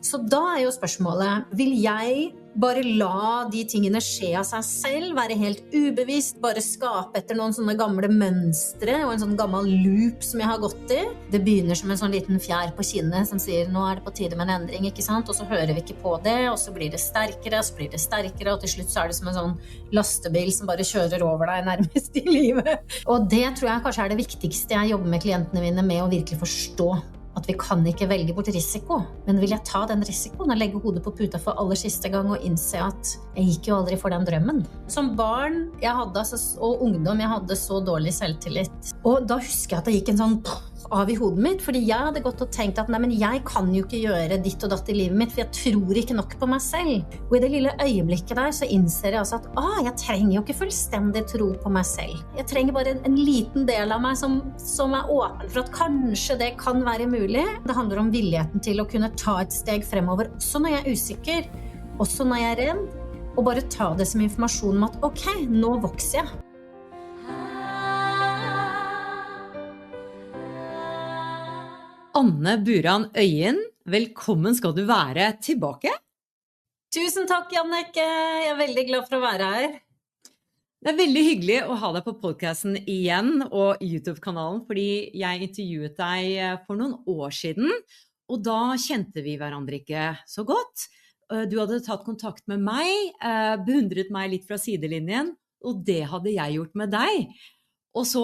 Så da jo spørsmålet, vil jeg bare la de tingene skje av seg selv, være helt ubevisst, bare skape etter noen sånne gamle mønstre og en sånn gammel loop som jeg har gått i? Det begynner som en sånn liten fjær på kinnet som sier, nå det på tide med en endring, ikke sant? Og så hører vi ikke på det, og så blir det sterkere, og til slutt så det som en sånn lastebil som bare kjører over deg nærmest i livet. Og det tror jeg kanskje det viktigste jeg jobber med klientene mine med å virkelig forstå. At vi kan ikke velge bort risiko, men vil jeg ta den risikoen og legge hodet på puta for aller siste gang og innse at jeg gikk jo aldri for den drømmen. Som barn og ungdom, jeg hadde så dårlig selvtillit. Og da husker jeg at det gikk en sånn av i hodet mitt, fordi jeg hadde gått og tenkt at nei, men jeg kan jo ikke gjøre ditt og datt i livet mitt, for jeg tror ikke nok på meg selv. Og i det lille øyeblikket der så innser jeg altså at jeg trenger jo ikke fullstendig tro på meg selv. Jeg trenger bare en liten del av meg som åpen for at kanskje det kan være mulig. Det handler om villigheten til å kunne ta et steg fremover, også når jeg usikker, også når jeg redd, og bare ta det som informasjon om at ok, nå vokser jeg. Anne Buran Øyen, velkommen skal du være tilbake. Tusen takk, Jannicke. Jeg veldig glad for å være her. Det veldig hyggelig å ha deg på podcasten igjen og YouTube-kanalen, fordi jeg intervjuet deg for noen år siden, og da kjente vi hverandre ikke så godt. Du hadde tatt kontakt med meg, beundret meg litt fra sidelinjen, og det hadde jeg gjort med deg. Og så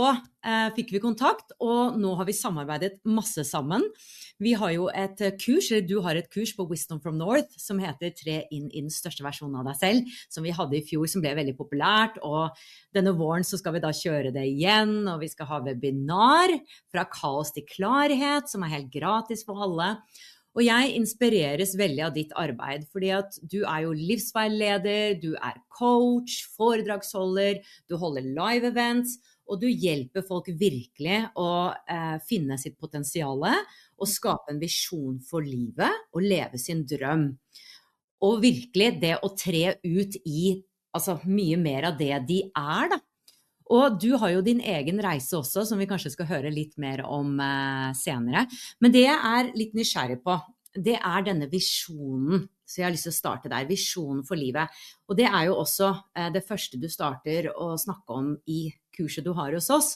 fikk vi kontakt, og nå har vi samarbeidet masse sammen. Vi har jo et kurs, eller du har et kurs på Wisdom from North, som heter Tre inn i den største versjonen av deg selv, som vi hadde i fjor, som ble veldig populært, og denne våren så skal vi da kjøre det igjen, og vi skal ha webinar fra kaos til klarhet, som helt gratis for alle. Og jeg inspireres veldig av ditt arbeid, fordi at du jo livsveileder, du coach, foredragsholder, du holder live events, og du hjelper folk virkelig å finne sitt potensiale og skape en visjon for livet og leve sin drøm. Og virkelig det å tre ut i mye mer av det de da. Og du har jo din egen reise også, som vi kanskje skal høre litt mer om senere. Men det jeg litt nysgjerrig på, det denne visjonen. Så jeg har lyst til å starte der, visjonen for livet. Og det jo også det første du starter å snakke om i kurset du har hos oss.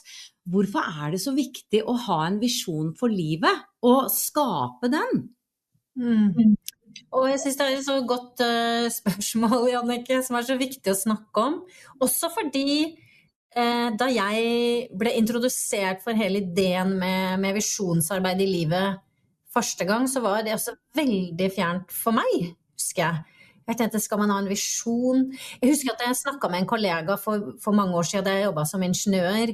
Hvorfor det så viktig å ha en visjon for livet og skape den? Og jeg synes det et så godt spørsmål, Jannicke, som så viktig å snakke om. Også fordi da jeg ble introdusert for hele ideen med visjonsarbeid i livet første gang, så var det også veldig fjernt for meg, husker jeg. Jeg tenkte, skal man ha en visjon? Jeg husker at jeg snakket med en kollega for mange år siden da jeg jobbet som ingeniør,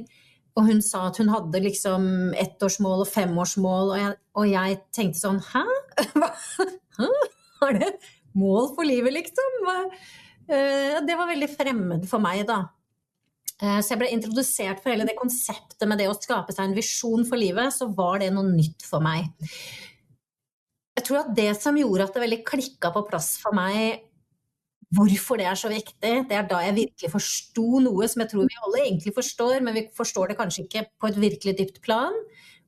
og hun sa at hun hadde liksom 1-årsmål og 5-årsmål, og jeg tenkte sånn, hæ? Har det mål for livet liksom? Det var veldig fremmed for meg da. Så jeg ble introdusert for hele det konseptet med det å skape seg en visjon for livet, så var det noe nytt for meg. Jeg tror at det som gjorde at det veldig klikket på plass for meg, hvorfor det så viktig, det da jeg virkelig forstod noe som jeg tror vi alle egentlig forstår, men vi forstår det kanskje ikke på et virkelig dypt plan,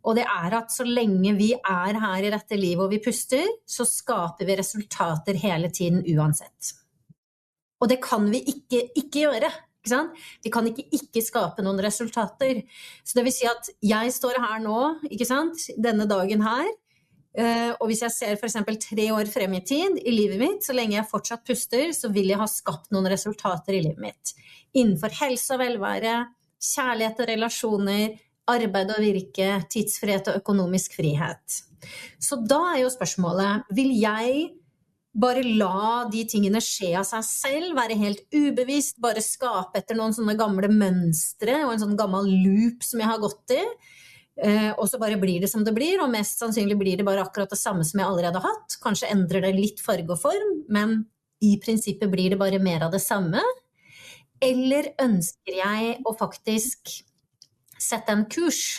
og det at så lenge vi her i dette livet og vi puster, så skaper vi resultater hele tiden uansett. Og det kan vi ikke gjøre. Ikke sant? Vi kan ikke skape noen resultater. Så det vil si at jeg står her nå, ikke sant? Denne dagen her, og hvis jeg ser for eksempel 3 år frem i tid i livet mitt, så lenge jeg fortsatt puster, så vil jeg ha skapt noen resultater i livet mitt. Innenfor helse og velvære, kjærlighet og relasjoner, arbeid og virke, tidsfrihet og økonomisk frihet. Så da jo spørsmålet, vil jeg bare la de tingene skje av seg selv, være helt ubevisst, bare skape etter noen sånne gamle mønstre og en sånn gammel loop som jeg har gått i, og så bare blir det som det blir, og mest sannsynlig blir det bare akkurat det samme som jeg allerede har hatt. Kanskje endrer det litt farge og form, men i prinsippet blir det bare mer av det samme. Eller ønsker jeg å faktisk sette en kurs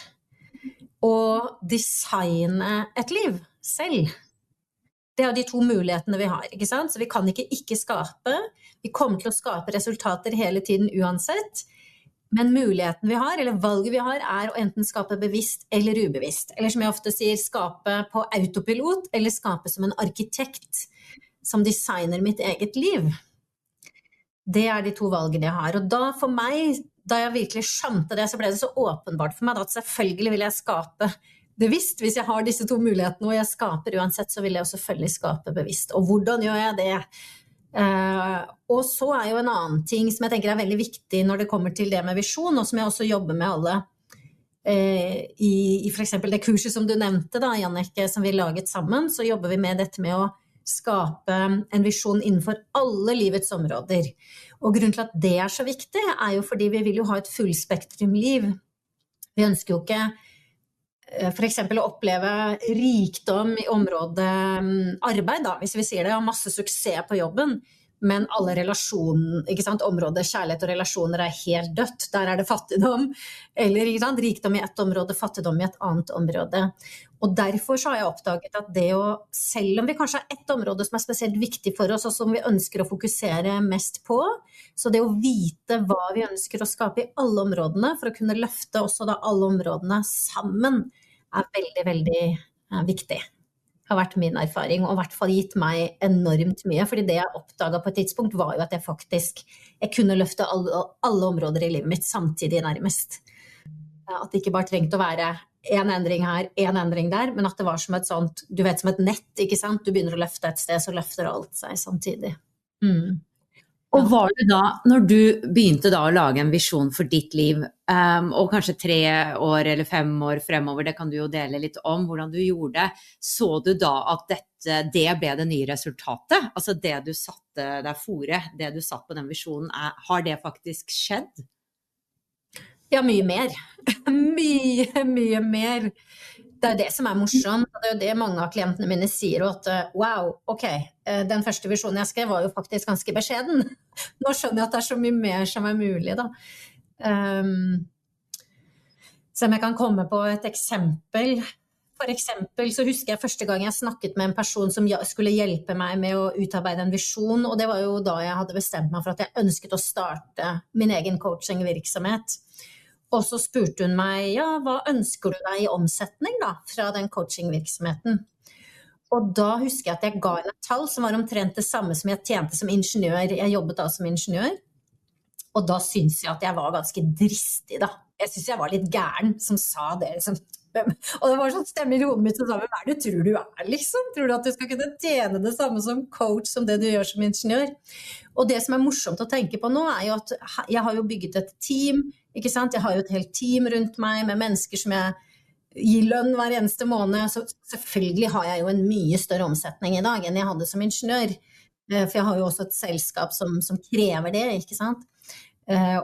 og designe et liv selv? Det de 2 mulighetene vi har, ikke sant? Så vi kan ikke skape, vi kommer til å skape resultater hele tiden uansett, Men muligheten vi har, eller valget vi har, å enten skape bevisst eller ubevisst. Eller som jeg ofte sier, skape på autopilot, eller skape som en arkitekt som designer mitt eget liv. Det de 2 valgene jeg har. Og da for meg, da jeg virkelig skjønte det, så ble det så åpenbart for meg at selvfølgelig vil jeg skape bevisst. Hvis jeg har disse 2 mulighetene, og jeg skaper uansett, så vil jeg jo selvfølgelig skape bevisst. Og hvordan gjør jeg det? Og så jo en annen ting som jeg tenker veldig viktig når det kommer til det med visjon, og som jeg også jobber med alle i for eksempel det kurset som du nevnte da, Jannicke, som vi laget sammen, så jobber vi med dette med å skape en visjon innenfor alle livets områder. Og grunnen til at det så viktig jo fordi vi vil jo ha et fullspektrumliv. Vi ønsker jo ikke for eksempel å oppleve rikdom i området arbeid da, hvis vi sier det, ha masse suksess på jobben, men alle relasjoner, ikke sant, området kjærlighet og relasjoner helt dødt, der det fattigdom, eller ikke sant, rikdom i et område, fattigdom i et annet område. Og derfor så har jeg oppdaget at det å, selv om vi kanskje har et område som spesielt viktig for oss, og som vi ønsker å fokusere mest på, så det å vite hva vi ønsker å skape i alle områdene, for å kunne løfte også da alle områdene sammen, veldig, veldig viktig. Det har vært min erfaring, og i hvert fall gitt meg enormt mye, fordi det jeg oppdaget på et tidspunkt var jo at jeg kunne løfte alle områder i livet mitt samtidig nærmest. At det ikke bare trengte å være en endring her, en endring der, men at det var som et sånt, du vet, som et nett, ikke sant? Du begynner å løfte et sted, så løfter alt seg samtidig. Og var det da, når du begynte da å lage en visjon for ditt liv, og kanskje 3 år eller 5 år fremover, det kan du jo dele litt om hvordan du gjorde det, så du da at det ble det nye resultatet? Altså det du satte der fore, det du satt på den visjonen, har det faktisk skjedd? Ja, mye mer. mye mer. Det det som morsomt, og det jo det mange av klientene mine sier, at wow, ok, den første visjonen jeg skrev var jo faktisk ganske beskjeden. Nå skjønner jeg at det så mye mer som mulig da. Så om jeg kan komme på et eksempel. For eksempel så husker jeg første gang jeg snakket med en person som skulle hjelpe meg med å utarbeide en visjon, og det var jo da jeg hadde bestemt meg for at jeg ønsket å starte min egen coachingvirksomhet. Og så spurte hun meg, ja, hva ønsker du deg i omsetning da, fra den coachingvirksomheten? Og da husker jeg at jeg ga henne et tall som var omtrent det samme som jeg tjente som ingeniør. Jeg jobbet da som ingeniør, og da synes jeg at jeg var ganske dristig da. Jeg synes jeg var litt gæren som sa det, liksom. Og det var sånn stemme i hodet mitt som sa, hvem det du tror du liksom? Tror du at du skal kunne tjene det samme som coach som det du gjør som ingeniør? Og det som morsomt å tenke på nå jo at jeg har jo bygget et team, ikke sant? Jeg har jo et helt team rundt meg med mennesker som jeg gir lønn hver eneste måned, så selvfølgelig har jeg jo en mye større omsetning i dag enn jeg hadde som ingeniør, for jeg har jo også et selskap som krever det, ikke sant?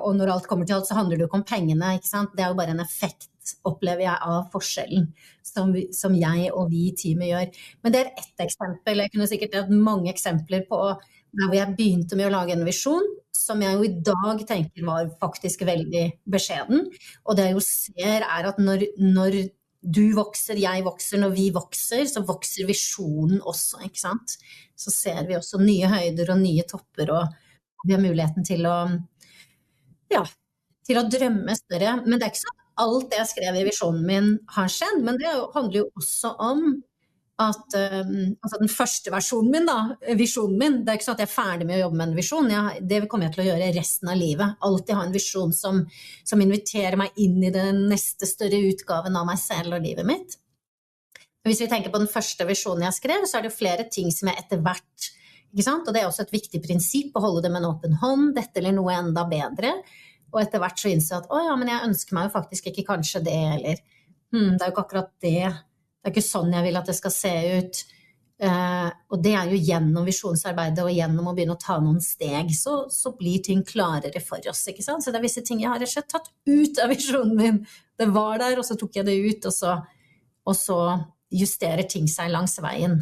Og når alt kommer til alt, så handler det jo ikke om pengene, ikke sant? Det jo bare en effekt, opplever jeg, av forskjellen som jeg og vi i teamet gjør. Men det ett eksempel, jeg kunne sikkert hatt mange eksempler på der hvor jeg begynte med å lage en visjon, som jeg jo i dag tenker var faktisk veldig beskjeden. Og det jeg jo ser at når du vokser, jeg vokser, når vi vokser, så vokser visjonen også, ikke sant? Så ser vi også nye høyder og nye topper, og vi har muligheten til å drømme større. Men det ikke sånn at alt det jeg skrev i visjonen min har skjedd, men det handler jo også om at altså den første versjonen min da, visjonen min, det ikke sånn at jeg ferdig med å jobbe med en visjon, det kommer jeg til å gjøre resten av livet, alltid ha en visjon som inviterer meg inn i den neste større utgaven av meg selv og livet mitt. Hvis vi tenker på den første visjonen jeg skrev, så det jo flere ting som jeg etter hvert, ikke sant? Og det også et viktig prinsipp å holde det med en åpen hånd, dette eller noe enda bedre, og etter hvert så innser jeg at, ja, men jeg ønsker meg jo faktisk ikke kanskje det, eller det jo ikke akkurat det, det ikke sånn jeg vil at det skal se ut, og det jo gjennom visjonsarbeidet og gjennom å begynne å ta noen steg, så blir ting klarere for oss, ikke sant? Så det visse ting jeg har rett og slett tatt ut av visjonen min, det var der, og så tok jeg det ut, og så justerer ting seg langs veien.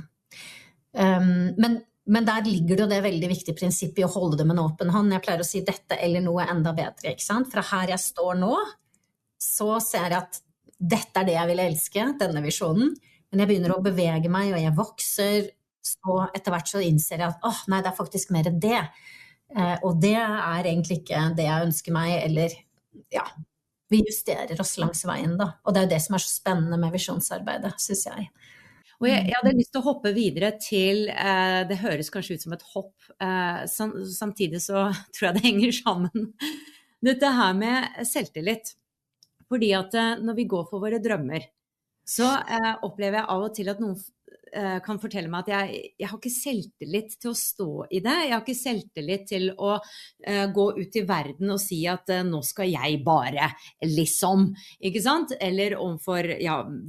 Men der ligger det veldig viktige prinsippet i å holde det med en åpen hånd. Jeg pleier å si dette eller noe enda bedre, ikke sant? Fra her jeg står nå, så ser jeg at dette det jeg vil elske, denne visjonen, men jeg begynner å bevege meg, og jeg vokser, så etter hvert så innser jeg at, det faktisk mer det, og det egentlig ikke det jeg ønsker meg, eller ja, vi justerer oss langs veien da. Og det jo det som så spennende med visjonsarbeidet, synes jeg. Og jeg hadde lyst til å hoppe videre til, det høres kanskje ut som et hopp, samtidig så tror jeg det henger sammen. Dette her med selvtillit. Fordi at når vi går for våre drømmer, så opplever jeg av og til at noen kan fortelle meg at jeg har ikke selvtillit til å stå i det. Jeg har ikke selvtillit til å gå ut i verden og si at nå skal jeg bare liksom, ikke sant? Eller overfor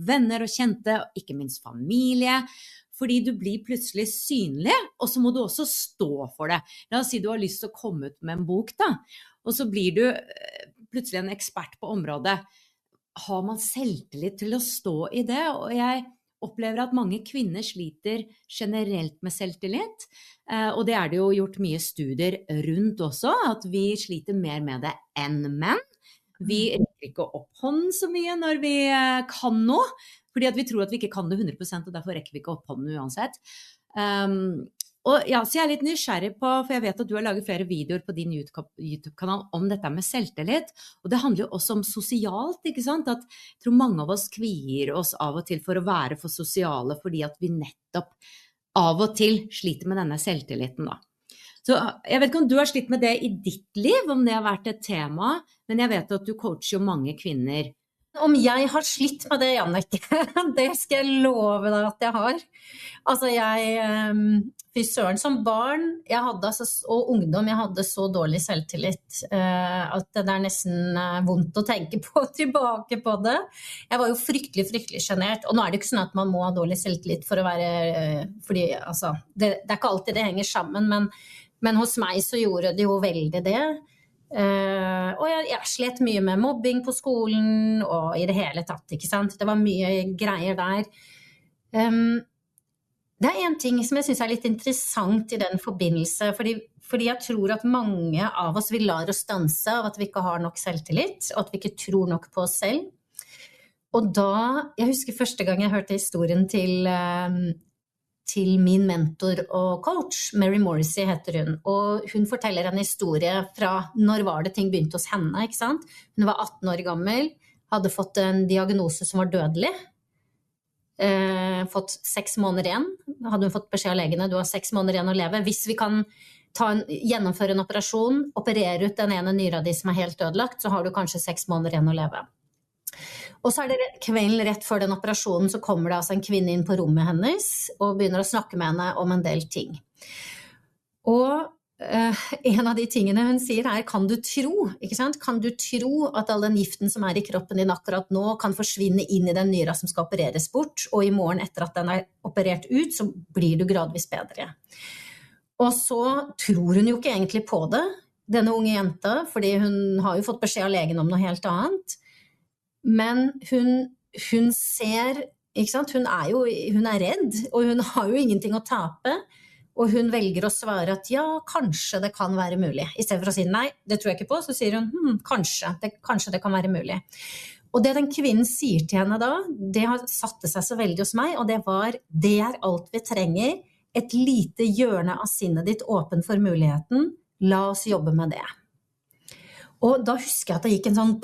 venner og kjente, ikke minst familie. Fordi du blir plutselig synlig, og så må du også stå for det. La oss si du har lyst til å komme ut med en bok da, og så blir du plutselig en ekspert på området. Har man selvtillit til å stå i det? Og jeg opplever at mange kvinner sliter generelt med selvtillit, og det det jo gjort mye studier rundt også, at vi sliter mer med det enn menn. Vi rekker ikke opp hånden så mye når vi kan noe, fordi at vi tror at vi ikke kan det 100%, og derfor rekker vi ikke opp hånden uansett. Og ja, så jeg litt nysgjerrig på, for jeg vet at du har laget flere videoer på din YouTube-kanal om dette med selvtillit, og det handler jo også om sosialt, ikke sant? At jeg tror mange av oss kvier oss av og til for å være for sosiale, fordi at vi nettopp av og til sliter med denne selvtilliten da. Så jeg vet ikke om du har slitt med det i ditt liv, om det har vært et tema, men jeg vet at du coacher jo mange kvinner. Om jeg har slitt med det, Jannicke, det skal jeg love deg at jeg har. Altså fy søren, som barn og ungdom, jeg hadde så dårlig selvtillit at det nesten vondt å tenke på tilbake på det. Jeg var jo fryktelig genert, og nå det ikke sånn at man må ha dårlig selvtillit for å være, fordi altså, det ikke alltid det henger sammen, men hos meg så gjorde det jo veldig det. Og jeg slet mye med mobbing på skolen og i det hele tatt, ikke sant? Det var mye greier der. Det en ting som jeg synes litt interessant i den forbindelse, fordi jeg tror at mange av oss vil lar oss stanse av at vi ikke har nok selvtillit, og at vi ikke tror nok på oss selv. Og da, jeg husker første gang jeg hørte historien til min mentor og coach, Mary Morrissey heter hun, og hun forteller en historie fra når var det ting begynte hos henne, ikke sant? Hun var 18 år gammel, hadde fått en diagnose som var dødelig, fått 6 måneder igjen, hadde hun fått beskjed av legene, du har 6 måneder igjen å leve, hvis vi kan gjennomføre en operasjon, operere ut den ene nyra di som helt ødelagt, så har du kanskje 6 måneder igjen å leve. Og så det kvelden rett før den operasjonen, så kommer det altså en kvinne inn på rommet hennes, og begynner å snakke med henne om en del ting. Og en av de tingene hun sier kan du tro, ikke sant? Kan du tro at all den giften som i kroppen din akkurat nå, kan forsvinne inn i den nyra som skal opereres bort, og i morgen etter at den operert ut, så blir du gradvis bedre. Og så tror hun jo ikke egentlig på det, denne unge jenta, fordi hun har jo fått beskjed av legen om noe helt annet. Men hun ser, ikke sant? Hun redd, og hun har jo ingenting å tape, og hun velger å svare at ja, kanskje det kan være mulig. I stedet for å si nei, det tror jeg ikke på, så sier hun kanskje det kan være mulig. Og det den kvinnen sier til henne da, det har satt seg så veldig hos meg, og det var, det alt vi trenger, et lite hjørne av sinnet ditt åpen for muligheten, la oss jobbe med det. Og da husker jeg at det gikk en sånn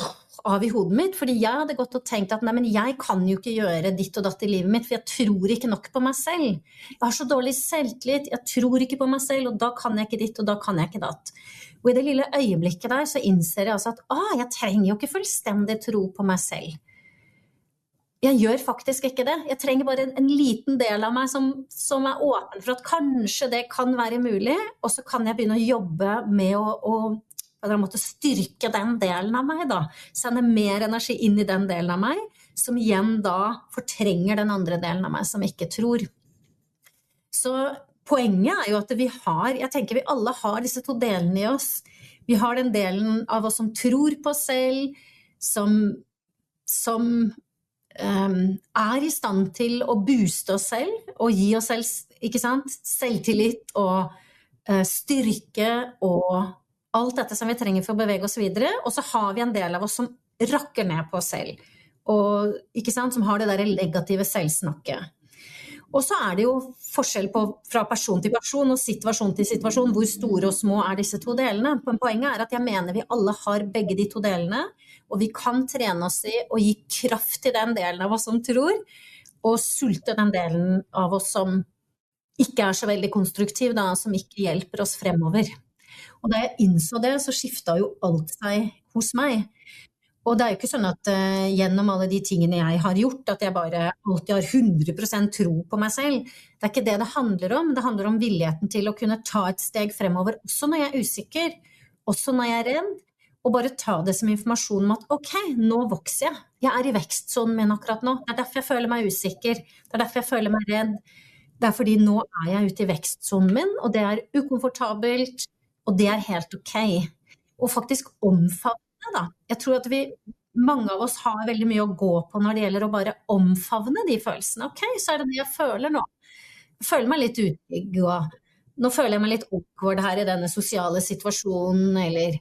av i hodet mitt, fordi jeg hadde gått og tenkt at nei, men jeg kan jo ikke gjøre ditt og datt i livet mitt, for jeg tror ikke nok på meg selv. Jeg har så dårlig selvtillit, jeg tror ikke på meg selv, og da kan jeg ikke ditt, og da kan jeg ikke datt. Og i det lille øyeblikket der, så innser jeg altså at jeg trenger jo ikke fullstendig tro på meg selv. Jeg gjør faktisk ikke det. Jeg trenger bare en liten del av meg som åpen for at kanskje det kan være mulig, og så kan jeg begynne å jobbe med å måtte styrke den delen av meg da, sende mer energi inn i den delen av meg, som igjen da fortrenger den andre delen av meg som ikke tror. Så poenget jo at jeg tenker vi alle har disse to delene i oss. Vi har den delen av oss som tror på oss selv, som i stand til å booste oss selv, og gi oss selv, ikke sant, selvtillit og styrke og alt dette som vi trenger for å bevege oss videre, og så har vi en del av oss som rakker ned på oss selv, og, ikke sant, som har det der negative selvsnakket. Og så det jo forskjell fra person til person og situasjon til situasjon, hvor store og små disse to delene. Men poenget at jeg mener vi alle har begge de to delene, og vi kan trene oss i å gi kraft til den delen av oss som tror, og sulte den delen av oss som ikke så veldig konstruktiv, da, som ikke hjelper oss fremover. Og da jeg innså det, så skiftet jo alt seg hos meg. Og det jo ikke sånn at gjennom alle de tingene jeg har gjort, at jeg bare alltid har 100% tro på meg selv. Det ikke det det handler om. Det handler om villigheten til å kunne ta et steg fremover, også når jeg usikker, også når jeg redd, og bare ta det som informasjon om at ok, nå vokser jeg. Jeg i vekstsonen min akkurat nå. Det derfor jeg føler meg usikker. Det derfor jeg føler meg redd. Det fordi nå jeg ute i vekstsonen min, og det ukomfortabelt, og det helt ok. Og faktisk omfavne. Da. Jeg tror at mange av oss har veldig mye å gå på når det gjelder å bare omfavne de følelsene. Ok, så det jeg føler nå. Jeg føler meg litt utrygg, og nå føler jeg meg litt awkward her i denne sosiale situasjonen, eller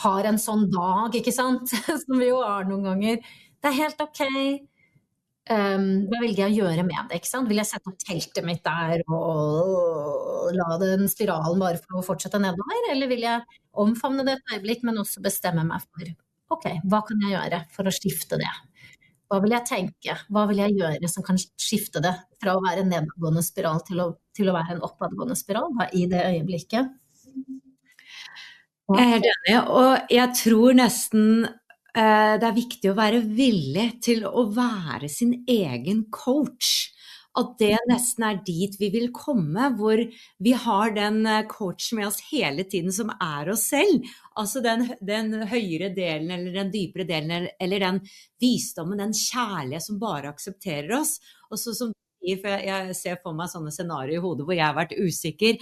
har en sånn dag, ikke sant? Som vi jo har noen ganger. Det helt ok. Hva vil jeg gjøre med det, ikke sant? Vil jeg sette opp teltet mitt der og la den spiralen bare for å fortsette nedover, eller vil jeg omfavne det et øyeblikk, men også bestemme meg for, ok, hva kan jeg gjøre for å skifte det? Hva vil jeg tenke? Hva vil jeg gjøre som kan skifte det fra å være en nedadgående spiral til å være en oppadgående spiral i det øyeblikket? Jeg helt enig, og jeg tror nesten det viktig å være villig til å være sin egen coach. At det nesten dit vi vil komme, hvor vi har den coach med oss hele tiden som oss selv. Altså den høyere delen, eller den dypere delen, eller den visdommen, den kjærlighet som bare aksepterer oss. Og så som for jeg ser for meg sånne scenarier i hodet hvor jeg har vært usikker.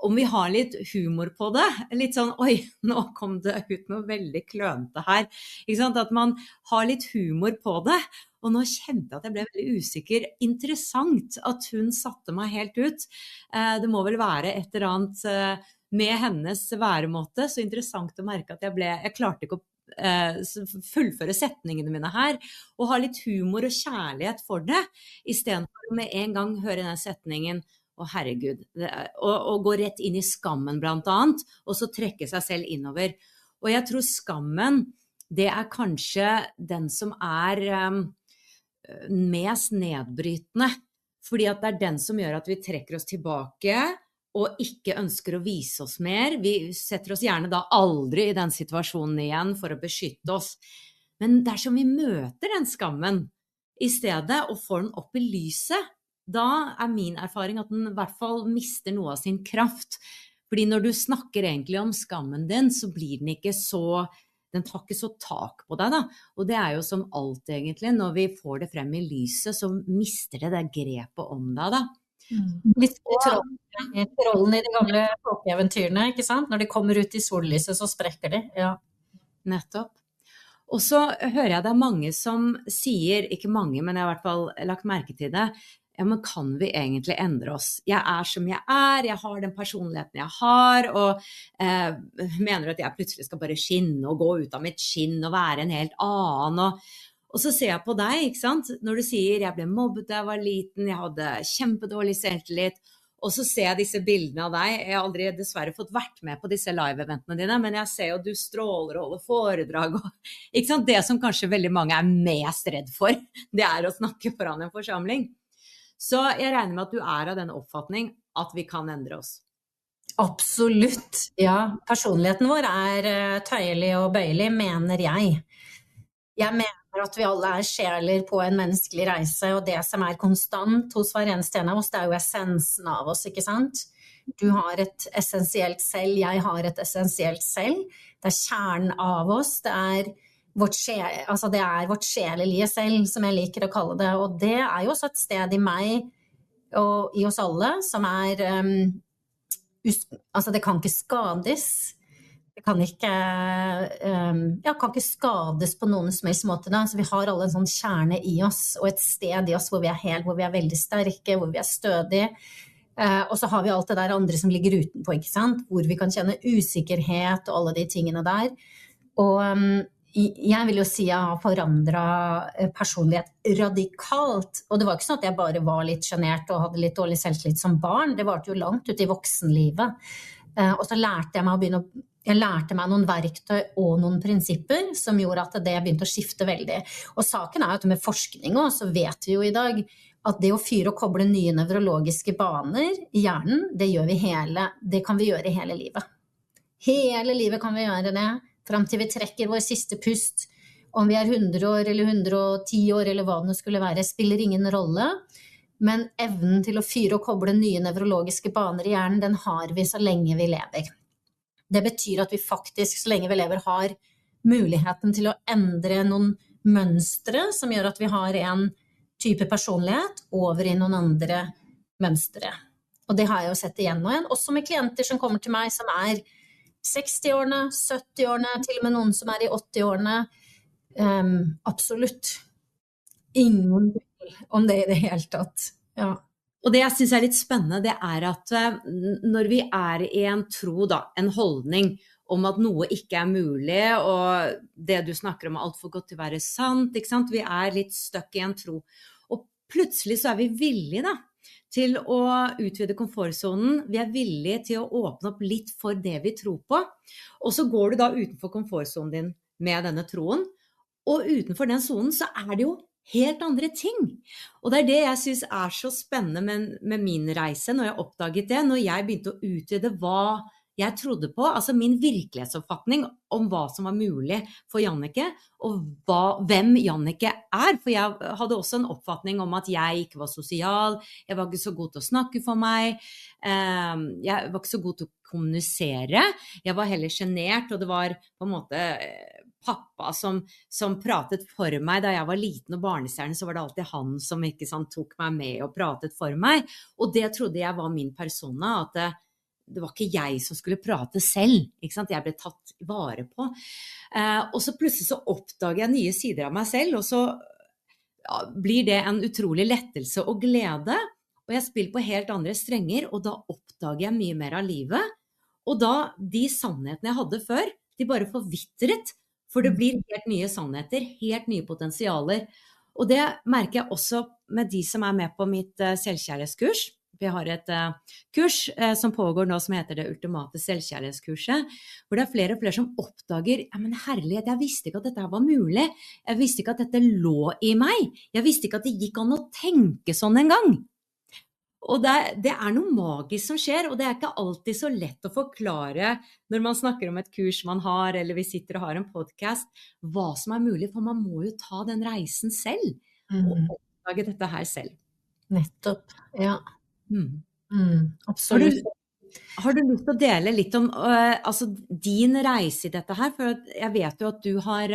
Om vi har litt humor på det, litt sånn, oi, nå kom det ut noe veldig klønete her, ikke sant? At man har litt humor på det, og nå kjente jeg at jeg ble veldig usikker. Interessant at hun satte meg helt ut. Det må vel være et eller annet med hennes væremåte, så interessant å merke at jeg klarte ikke å fullføre setningene mine her, og ha litt humor og kjærlighet for det, i stedet for med en gang høre denne setningen, herregud, og gå rett inn i skammen blant annet, og så trekke seg selv innover. Og jeg tror skammen, det kanskje den som mest nedbrytende, fordi at det den som gjør at vi trekker oss tilbake, og ikke ønsker å vise oss mer. Vi setter oss gjerne da aldri i den situasjonen igjen for å beskytte oss. Men dersom vi møter den skammen i stedet, og får den opp i lyset, da min erfaring at den i hvert fall mister noe av sin kraft. Fordi når du snakker egentlig om skammen din, så blir den ikke den tar ikke så tak på deg da. Og det jo som alt egentlig, når vi får det frem i lyset, så mister det grepet om deg da. Litt trollen i de gamle folkeeventyrene, ikke sant? Når de kommer ut i sollyset, så sprekker de. Ja. Nettopp. Og så hører jeg det mange som sier, ikke mange, men jeg har i hvert fall lagt merke til det, ja, men kan vi egentlig endre oss? Jeg som jeg har den personligheten jeg har, og mener at jeg plutselig skal bare skinne og gå ut av mitt skinn og være en helt annen. Og så ser jeg på deg, ikke sant? Når du sier, jeg ble mobbet da jeg var liten, jeg hadde kjempedårlig selvtillit, og så ser jeg disse bildene av deg. Jeg har aldri dessverre fått vært med på disse live-eventene dine, men jeg ser jo at du stråler og holder foredrag. Ikke sant? Det som kanskje veldig mange mest redd for, det å snakke foran en forsamling. Så jeg regner med at du av den oppfatning at vi kan endre oss. Absolutt, ja. Personligheten vår tøyelig og bøyelig, mener jeg. Jeg mener at vi alle sjeler på en menneskelig reise, og det som konstant hos hver eneste en av oss, det jo essensen av oss, ikke sant? Du har et essensielt selv, jeg har et essensielt selv. Det kjernen av oss, det vårt sjelelige selv, som jeg liker å kalle det, og det jo også et sted i meg og i oss alle, som det kan ikke skades, det kan ikke skades på noen som helst måte da, så vi har alle en sånn kjerne i oss, og et sted i oss hvor vi hel, hvor vi veldig sterke, hvor vi stødige, og så har vi alt det der andre som ligger utenpå, ikke sant? Hvor vi kan kjenne usikkerhet og alle de tingene der, og jeg vil jo si jeg har forandret personlighet radikalt, og det var ikke sånn at jeg bare var litt genert og hadde litt dårlig selvtillit som barn, det var jo langt ut i voksenlivet. Og så lærte jeg lærte meg noen verktøy og noen prinsipper som gjorde at det begynte å skifte veldig. Og saken jo at med forskning også, så vet vi jo i dag at det å fyre og koble nye nevrologiske baner i hjernen, det kan vi gjøre hele livet. Hele livet kan vi gjøre det, frem til vi trekker vår siste pust. Om vi 100 år eller 110 år eller hva det skulle være, spiller ingen rolle. Men evnen til å fyre og koble nye nevrologiske baner i hjernen, den har vi så lenge vi lever. Det betyr at vi faktisk, så lenge vi lever, har muligheten til å endre noen mønstre som gjør at vi har en type personlighet over i noen andre mønstre. Og det har jeg jo sett igjen og igjen, også med klienter som kommer til meg som 60-årene, 70-årene, til og med noen som i 80-årene. Absolutt. Ingen om det i det hele tatt. Ja. Og det jeg synes litt spennende, det at når vi i en tro, da, en holdning om at noe ikke mulig, og det du snakker om alt for godt til å være sant, ikke sant? Vi litt stuck i en tro. Og plutselig så vi villige da, til å utvide komfortzonen, vi villige til å åpne opp litt for det vi tror på, og så går du da utenfor komfortzonen din med denne troen, og utenfor den zonen så det jo helt andre ting. Og det det jeg synes så spennende med min reise, når jeg oppdaget det, når jeg begynte å utvide hva jeg trodde på, altså min virkelighetsoppfatning om hva som var mulig for Jannicke, og hvem Jannicke for jeg hadde også en oppfatning om at jeg ikke var sosial, jeg var ikke så god til å snakke for meg, jeg var ikke så god til å kommunisere, jeg var heller genert, og det var på en måte pappa som pratet for meg da jeg var liten og barnestjerne, så var det alltid han som ikke sant, tok meg med og pratet for meg, og det trodde jeg var min persona, at det var ikke jeg som skulle prate selv, ikke sant? Jeg ble tatt vare på. Og så plutselig så oppdager jeg nye sider av meg selv, og så blir det en utrolig lettelse og glede, og jeg spiller på helt andre strenger, og da oppdager jeg mye mer av livet, og da de sannhetene jeg hadde før, de bare forvitret, for det blir helt nye sannheter, helt nye potensialer, og det merker jeg også med de som med på mitt selvkjærlighetskurs. Vi har et kurs som pågår nå som heter det ultimate selvkjærlighetskurset, hvor det flere og flere som oppdager, ja, men herlighet, jeg visste ikke at dette var mulig, jeg visste ikke at dette lå i meg, jeg visste ikke at det gikk an å tenke sånn en gang. Og det noe magisk som skjer, og det ikke alltid så lett å forklare når man snakker om et kurs man har, eller vi sitter og har en podcast, hva som mulig, for man må jo ta den reisen selv, og oppdage dette her selv. Nettopp, ja. Absolutt. Har du lyst til å dele litt om altså din reise i dette her? For jeg vet jo at du har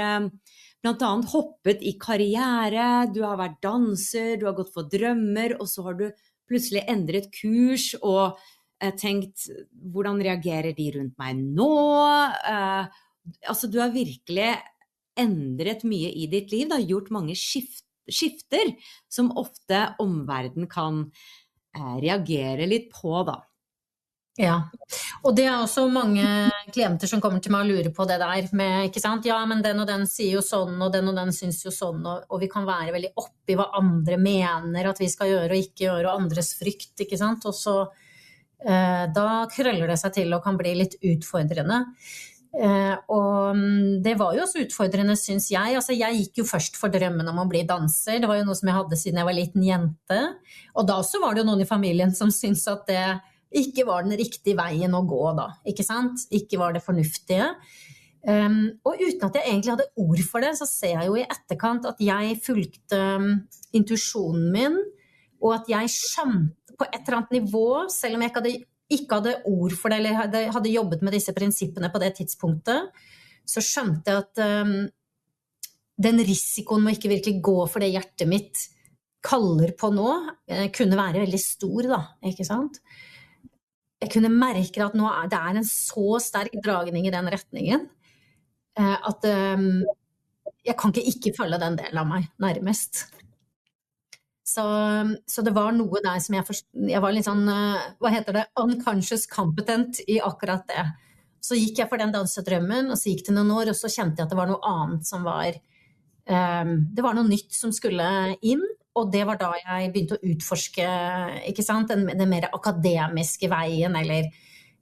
blant annet hoppet i karriere, du har vært danser, du har gått for drømmer, og så har du plutselig endret kurs og tenkt, hvordan reagerer de rundt meg nå? Altså du har virkelig endret mye i ditt liv, du har gjort mange skifter som ofte omverdenen kan reagere litt på da. Ja, og det også mange klienter som kommer til meg og lurer på det der med, ikke sant? Ja, men den og den sier jo sånn, og den synes jo sånn, og vi kan være veldig oppe i hva andre mener at vi skal gjøre og ikke gjøre, og andres frykt, ikke sant? Og så da krøller det seg til og kan bli litt utfordrende. Og det var jo også utfordrende, synes jeg. Altså, jeg gikk jo først for drømmen om å bli danser. Det var jo noe som jeg hadde siden jeg var liten jente. Og da også var det jo noen i familien som syntes at det ikke var den riktige veien å gå da, ikke sant? Ikke var det fornuftige. Og uten at jeg egentlig hadde ord for det, så ser jeg jo i etterkant at jeg fulgte intuisjonen min, og at jeg skjønte på et eller annet nivå, selv om jeg ikke hadde ord for det, eller hadde jobbet med disse prinsippene på det tidspunktet, så skjønte jeg at den risikoen må ikke virkelig gå for det hjertet mitt kaller på nå, kunne være veldig stor da, ikke sant? Jeg kunne merke at nå det en så sterk dragning i den retningen, at jeg kan ikke følge den delen av meg, nærmest. Så det var noe der som jeg var litt sånn, hva heter det, unconscious competent i akkurat det. så gikk jeg for den dansedrømmen, og så gikk det noen år, og så kjente jeg at det var noe annet som var, det var noe nytt som skulle inn, og det var da jeg begynte å utforske, ikke sant, den mer akademiske veien, eller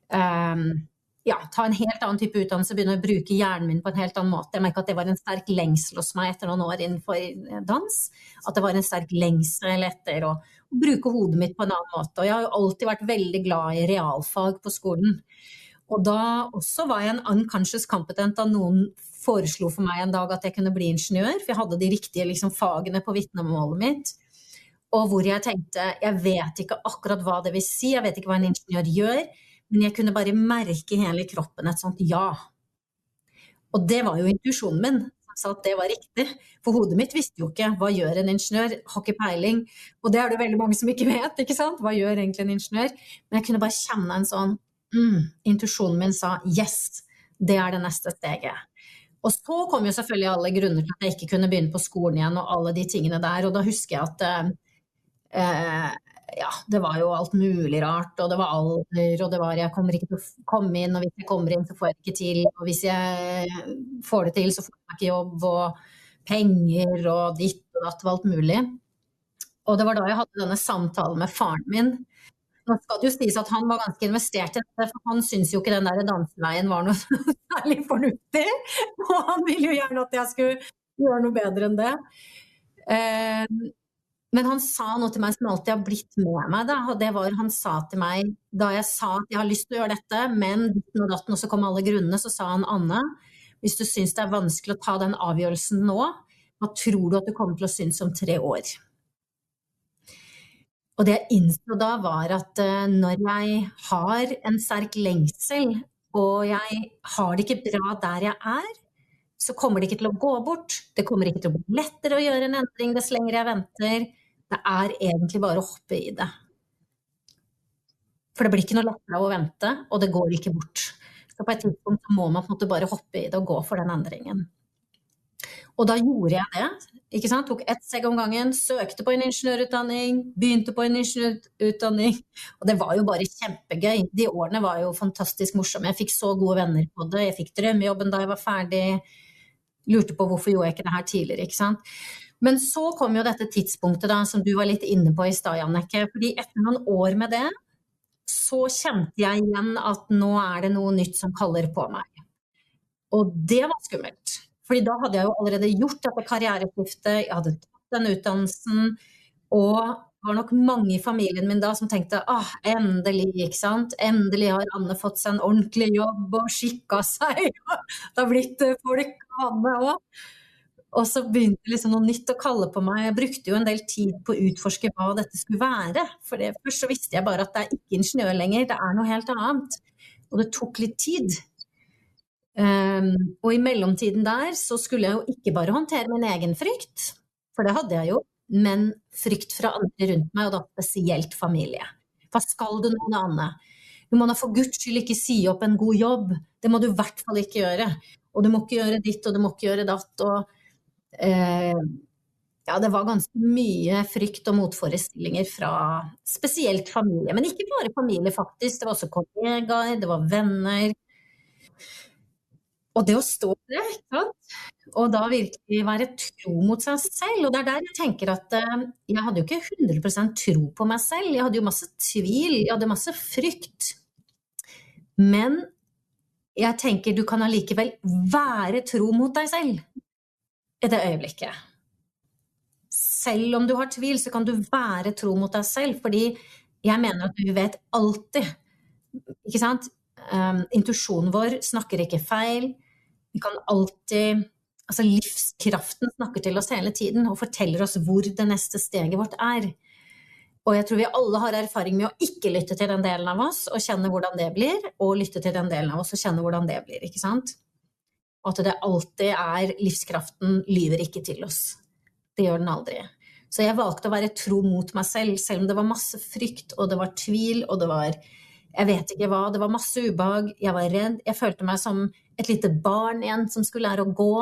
ta en helt annen type utdannelse, begynne å bruke hjernen min på en helt annen måte. Jeg merket at det var en sterk lengsel hos meg etter noen år innenfor dans, at det var en sterk lengsel etter å bruke hodet mitt på en annen måte. Og jeg har jo alltid vært veldig glad i realfag på skolen. Og da også var jeg en unconscious competent da noen foreslo for meg en dag at jeg kunne bli ingeniør, for jeg hadde de riktige liksom, fagene på vitnemålet mitt. Og hvor jeg tenkte, jeg vet ikke akkurat hva det vil si, jeg vet ikke hva en ingeniør gjør, men jeg kunne bare merke i hele kroppen et sånt ja. Og det var jo intuisjonen min, som sa at det var riktig. For hodet mitt visste jo ikke, hva gjør en ingeniør? Har ikke peiling. Og det er det veldig mange som ikke vet, ikke sant? Hva gjør egentlig en ingeniør? Men jeg kunne bare kjenne en sånn, intuisjonen min sa, yes, det er det neste steget. Og så kom jo selvfølgelig alle grunner til at jeg ikke kunne begynne på skolen igjen, og alle de tingene der. Og da husker jeg at det var jo alt mulig rart, og det var alder, og det var jeg kommer ikke til å komme inn, og hvis jeg kommer inn så får jeg det ikke til, og hvis jeg får det til så får jeg ikke jobb, og penger, og ditt og datt, og alt mulig. Og det var da jeg hadde denne samtalen med faren min. Nå skal det jo sies at han var ganske investert i dette, for han synes jo ikke den der danseveien var noe særlig fornuftig, og han ville jo gjerne at jeg skulle gjøre noe bedre enn det. Men han sa noe til meg som alltid har blitt med meg da, og det var, han sa til meg, da jeg sa at jeg har lyst til å gjøre dette, men ditten og datten, og så kom alle grunnene, så sa han, Anne, hvis du synes det er vanskelig å ta den avgjørelsen nå, hva tror du at du kommer til å synes om 3 år? Og det jeg innså da var at når jeg har en sterk lengsel, og jeg har det ikke bra der jeg er, så kommer det ikke til å gå bort. Det kommer ikke til å bli lettere å gjøre en endring dess lenger jeg venter. Det er egentlig bare å hoppe i det. For det blir ikke noe lettere å vente, og det går ikke bort. Så på et tidspunkt må man på en måte bare hoppe i det og gå for den endringen. Og da gjorde jeg det, ikke sant? Tok ett steg om gangen, søkte på en ingeniørutdanning, begynte på en ingeniørutdanning, og det var jo bare kjempegøy. De årene var jo fantastisk morsomme. Jeg fikk så gode venner på det, jeg fikk drømmejobben da jeg var ferdig, lurte på hvorfor gjorde jeg ikke det her tidligere, ikke sant? Men så kom jo dette tidspunktet da, som du var litt inne på i stad, Jannicke, fordi etter noen år med det, så kjente jeg igjen at nå er det noe nytt som kaller på meg. Og det var skummelt, fordi da hadde jeg jo allerede gjort dette karriereskiftet, jeg hadde tatt den utdannelsen, og det var nok mange i familien min da som tenkte, endelig, ikke sant? Endelig har Anne fått seg en ordentlig jobb og skikket seg, og det har blitt folk av Anne også. Og så begynte liksom noe nytt å kalle på meg. Jeg brukte jo en del tid på å utforske hva dette skulle være. For først så visste jeg bare at det er ikke ingeniør lenger, det er noe helt annet. Og det tok litt tid. Og i mellomtiden der så skulle jeg jo ikke bare håndtere min egen frykt, for det hadde jeg jo, men frykt fra andre rundt meg, og da spesielt familie. Hva skal du nå, Anne? Du må da for Guds skyld ikke si opp en god jobb. Det må du i hvert fall ikke gjøre. Og du må ikke gjøre ditt, og du må ikke gjøre datt, og det var ganske mye frykt og motforestillinger fra spesielt familie, men ikke bare familie faktisk, det var også kollegaer, det var venner, og det å stå der, og da virkelig være tro mot seg selv, og det er der jeg tenker at jeg hadde jo ikke 100% tro på meg selv, jeg hadde jo masse tvil, jeg hadde masse frykt, men jeg tenker du kan allikevel være tro mot deg selv i det øyeblikket. Selv om du har tvil, så kan du være tro mot deg selv, fordi jeg mener at du vet alltid, ikke sant? Intuisjonen vår snakker ikke feil, vi kan alltid, altså livskraften snakker til oss hele tiden, og forteller oss hvor det neste steget vårt er. Og jeg tror vi alle har erfaring med å ikke lytte til den delen av oss, og kjenne hvordan det blir, og lytte til den delen av oss, og kjenne hvordan det blir, ikke sant? Og at det alltid er livskraften lyver ikke til oss. Det gjør den aldri. Så jeg valgte å være tro mot meg selv, selv om det var masse frykt, og det var tvil, og det var, jeg vet ikke hva, det var masse ubehag, jeg var redd, jeg følte meg som et lite barn igjen som skulle lære å gå,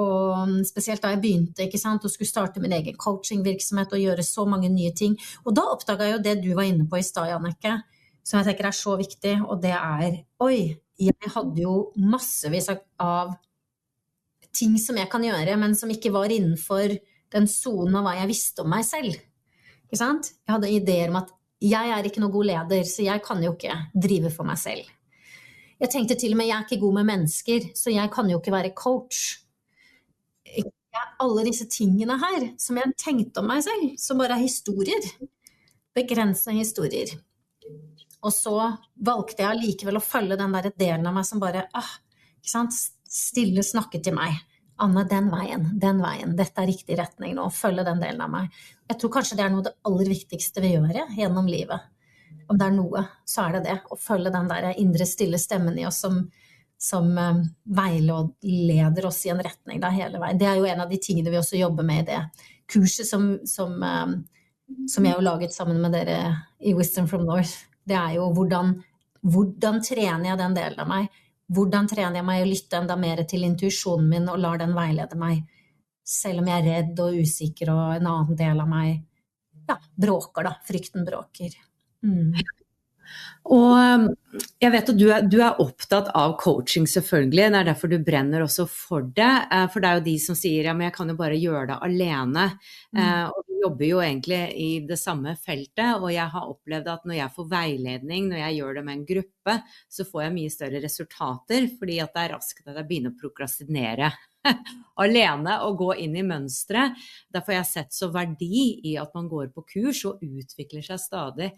og spesielt da jeg begynte, ikke sant, og skulle starte min egen coachingvirksomhet og gjøre så mange nye ting. Og da oppdaget jeg jo det du var inne på i stad, Jannicke, som jeg tenker så viktig, og det oi, jeg hadde jo massevis av ting som jeg kan gjøre, men som ikke var innenfor den zonen av hva jeg visste om meg selv. Ikke sant? Jeg hadde ideer om at jeg ikke noe god leder, så jeg kan jo ikke drive for meg selv. Jeg tenkte til og med, jeg ikke god med mennesker, så jeg kan jo ikke være coach. Alle disse tingene her, som jeg tenkte om meg selv, som bare historier. Begrensede historier. Og så valgte jeg likevel å følge den der delen av meg som bare, ikke sant? Stille snakket til meg. Anne, den veien, dette riktig retning nå, følge den delen av meg. Jeg tror kanskje det noe av det aller viktigste vi gjør gjennom livet. Om det noe, så det det, å følge den der indre stille stemmen i oss som veileder oss i en retning da, hele veien. Det jo en av de tingene vi også jobber med i det kurset som jeg har laget sammen med dere i Wisdom from North. Det jo hvordan trener jeg den delen av meg? Hvordan trener jeg meg å lytte enda mer til intuisjonen min og lar den veilede meg, selv om jeg redd og usikker og en annen del av meg, bråker da, frykten bråker. Og jeg vet at du opptatt av coaching selvfølgelig, det derfor du brenner også for det, for det jo de som sier, ja, men jeg kan jo bare gjøre det alene, og vi jobber jo egentlig i det samme feltet, og jeg har opplevd at når jeg får veiledning, når jeg gjør det med en gruppe, så får jeg mye større resultater, fordi at det raskt at jeg begynner å prokrastinere alene og gå inn i mønstre. Derfor har jeg sett så verdi i at man går på kurs og utvikler seg stadig.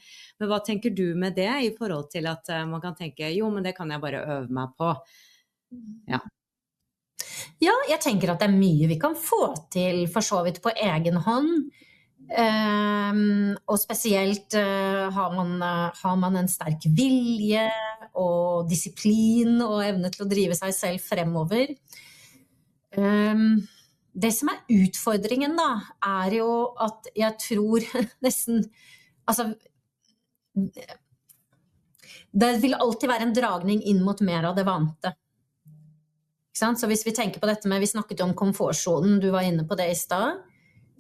Men hva tenker du med det i forhold til at man kan tenke, jo, men det kan jeg bare øve meg på? Ja, jeg tenker at det mye vi kan få til for så vidt på egen hånd. Og spesielt har man en sterk vilje og disiplin og evne til å drive seg selv fremover. Det som utfordringen da, jo at jeg tror nesten, altså, det vil alltid være en dragning inn mot mer av det vante. Ikke sant? Så hvis vi tenker på dette med, vi snakket om komfortzonen, du var inne på det i sted,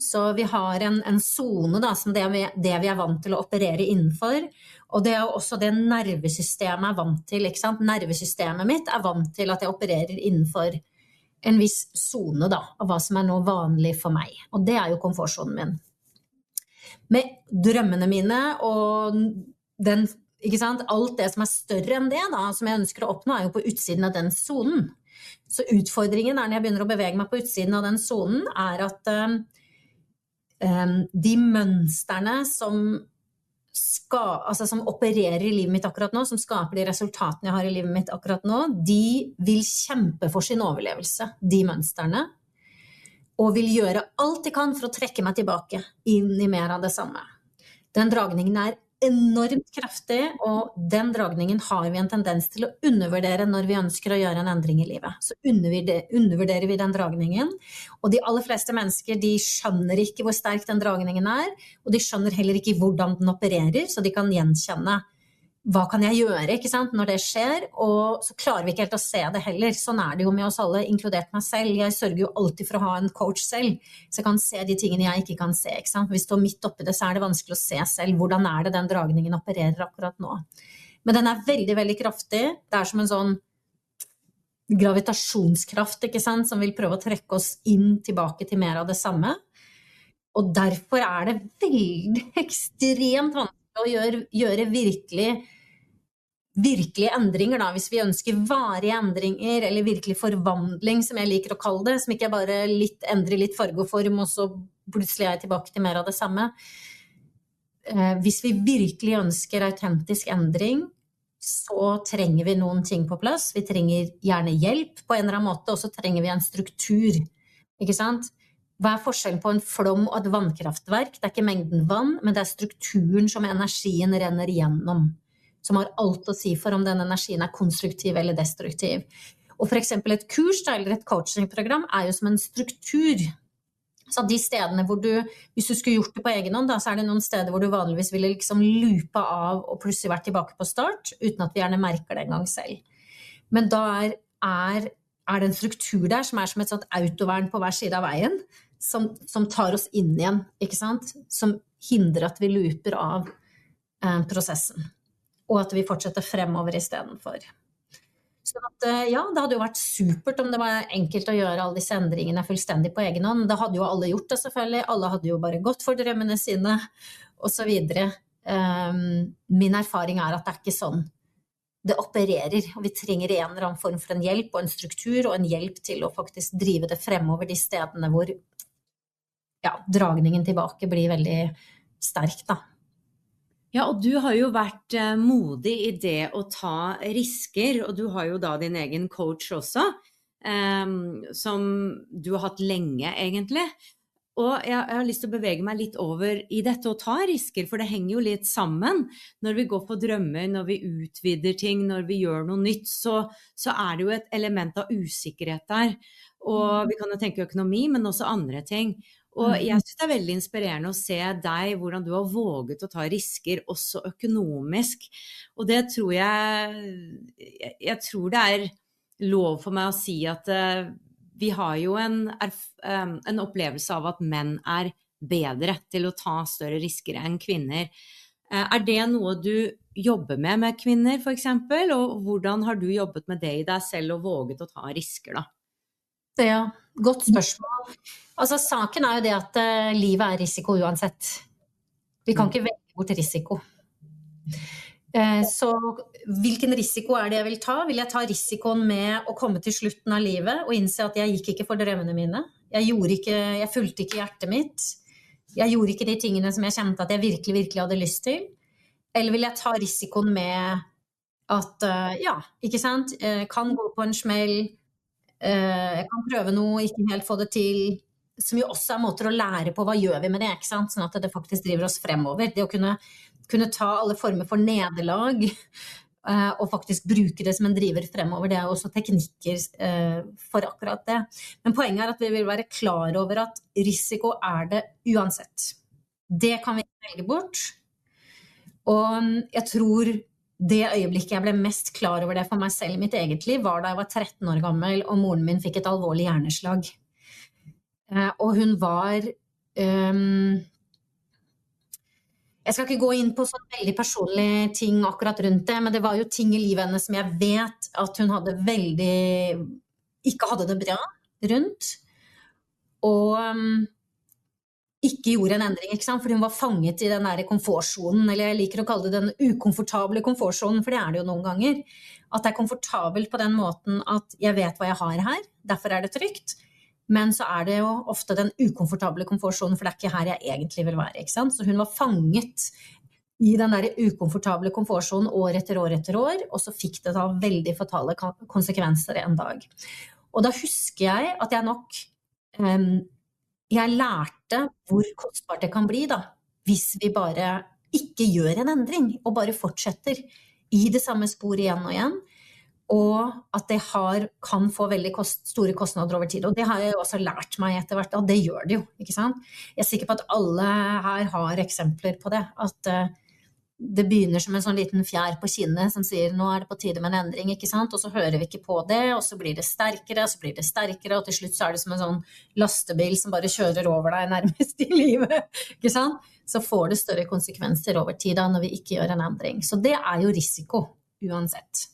så vi har en zone da, som det vi vant til å operere innenfor, og det jo også det nervesystemet vant til, ikke sant? Nervesystemet mitt vant til at jeg opererer innenfor en viss zone da, av hva som nå vanlig for meg. Og det jo komfortzonen min. Med drømmene mine og den, ikke sant, alt det som større enn det da, som jeg ønsker å oppnå, jo på utsiden av den zonen. Så utfordringen når jeg begynner å bevege meg på utsiden av den zonen, at de mønsterne som opererer i livet mitt akkurat nå, som skaper de resultatene jeg har i livet mitt akkurat nå, de vil kjempe for sin overlevelse, de mønsterne, og vil gjøre alt de kan for å trekke meg tilbake inn i mer av det samme. Den dragningen enormt kraftig, og den dragningen har vi en tendens til å undervurdere når vi ønsker å gjøre en endring i livet. Så undervurderer vi den dragningen, og de aller fleste mennesker, de skjønner ikke hvor sterk den dragningen og de skjønner heller ikke hvordan den opererer, så de kan gjenkjenne hva kan jeg gjøre, ikke sant, når det skjer, og så klarer vi ikke helt å se det heller. Sånn det jo med oss alle, inkludert meg selv. Jeg sørger jo alltid for å ha en coach selv, så jeg kan se de tingene jeg ikke kan se, ikke sant. Hvis du står midt oppi det, så det vanskelig å se selv. Hvordan det den dragningen opererer akkurat nå? Men den veldig, veldig kraftig. Det som en sånn gravitasjonskraft, ikke sant, som vil prøve å trekke oss inn tilbake til mer av det samme. Og derfor det veldig ekstremt vanskelig å gjøre virkelige endringer da, hvis vi ønsker varige endringer, eller virkelig forvandling, som jeg liker å kalle det, som ikke bare endrer litt farge og form, og så plutselig jeg tilbake til mer av det samme. Hvis vi virkelig ønsker autentisk endring, så trenger vi noen ting på plass. Vi trenger gjerne hjelp på en eller annen måte, og så trenger vi en struktur, ikke sant? Hva forskjellen på en flom og et vannkraftverk? Det ikke mengden vann, men det strukturen som energien renner igjennom, som har alt å si for om den energien konstruktiv eller destruktiv. Og for eksempel et kurs eller et coachingprogram jo som en struktur. Så de stedene hvor hvis du skulle gjort det på egen hånd, da, så det noen steder hvor du vanligvis ville liksom lupa av og plutselig vært tilbake på start, uten at vi gjerne merker det en gang selv. Men da det en struktur der som som et sånt autovern på hver side av veien, som tar oss inn igjen, ikke sant? Som hindrer at vi looper av prosessen. og at vi fortsetter fremover I stedet for. Så at, ja, det hadde jo vært supert om det var enkelt å gjøre alle disse endringene fullstendig på egen hånd. Det hadde jo alle gjort det selvfølgelig, alle hadde jo bare gått for drømmene sine, og så videre. Min erfaring at det ikke sånn det opererer, og vi trenger en eller annen form for en hjelp og en struktur, og en hjelp til å faktisk drive det fremover de stedene hvor ja, dragningen tilbake blir veldig sterk da. Ja, og du har jo vært modig I det å ta risker, og du har jo da din egen coach også, som du har hatt lenge egentlig. Og jeg har lyst til å bevege meg litt over I dette å ta risker, for det henger jo litt sammen. Når vi går på drømmer, når vi utvider ting, når vi gjør noe nytt, så det jo et element av usikkerhet der. Og vi kan jo tenke økonomi, men også andre ting. Og jeg synes det veldig inspirerende å se deg, hvordan du har våget å ta risker, også økonomisk. Og det tror jeg tror det lov for meg å si at vi har jo en opplevelse av at menn bedre til å ta større risker enn kvinner. Det noe du jobber med kvinner for eksempel? Og hvordan har du jobbet med det I deg selv og våget å ta risker da? Ja, godt spørsmål. Altså, saken jo det at livet risiko uansett. Vi kan ikke velge bort risiko. Så hvilken risiko det jeg vil ta? Vil jeg ta risikoen med å komme til slutten av livet og innse at jeg gikk ikke for drømmene mine? Jeg fulgte ikke hjertet mitt. Jeg gjorde ikke de tingene som jeg kjente at jeg virkelig, virkelig hadde lyst til. Eller vil jeg ta risikoen med at, ja, ikke sant? Kan gå på en smell, jeg kan prøve noe, ikke helt få det til, som jo også måter å lære på hva gjør vi med det, ikke sant? Sånn at det faktisk driver oss fremover. Det å kunne ta alle former for nederlag og faktisk bruke det som en driver fremover, det også teknikker for akkurat det. Men poenget at vi vil være klar over at risiko det uansett. Det kan vi ikke velge bort. Og jeg tror det øyeblikket jeg ble mest klar over det for meg selv I mitt eget liv, var da jeg var 13 år gammel, og moren min fikk et alvorlig hjerneslag. Og hun var... jeg skal ikke gå inn på sånn veldig personlige ting akkurat rundt det, men det var jo ting I livet hennes som jeg vet at hun hadde ikke hadde det bra rundt. Og... ikke gjorde en endring, ikke sant? For hun var fanget I den der komfortzonen, eller jeg liker å kalle det den ukomfortable komfortzonen, for det det jo noen ganger. At det komfortabelt på den måten at jeg vet hva jeg har her, derfor det trygt, men så det jo ofte den ukomfortable komfortzonen, for det ikke her jeg egentlig vil være, ikke sant? Så hun var fanget I den der ukomfortable komfortzonen år etter år etter år, og så fikk det da veldig fatale konsekvenser en dag. Og da husker jeg at jeg nok... jeg lærte hvor kostbart det kan bli da, hvis vi bare ikke gjør en endring, og bare fortsetter I det samme sporet igjen og igjen, og at det kan få veldig store kostnader over tid. Og det har jeg jo også lært meg etter hvert, og det gjør det jo, ikke sant? Jeg sikker på at alle her har eksempler på det, at det begynner som en sånn liten fjær på kinnet som sier, nå det på tide med en endring, ikke sant? Og så hører vi ikke på det, og så blir det sterkere, og til slutt så det som en sånn lastebil som bare kjører over deg nærmest I livet, ikke sant? Så får det større konsekvenser over tid da, når vi ikke gjør en endring. Så det jo risiko, uansett.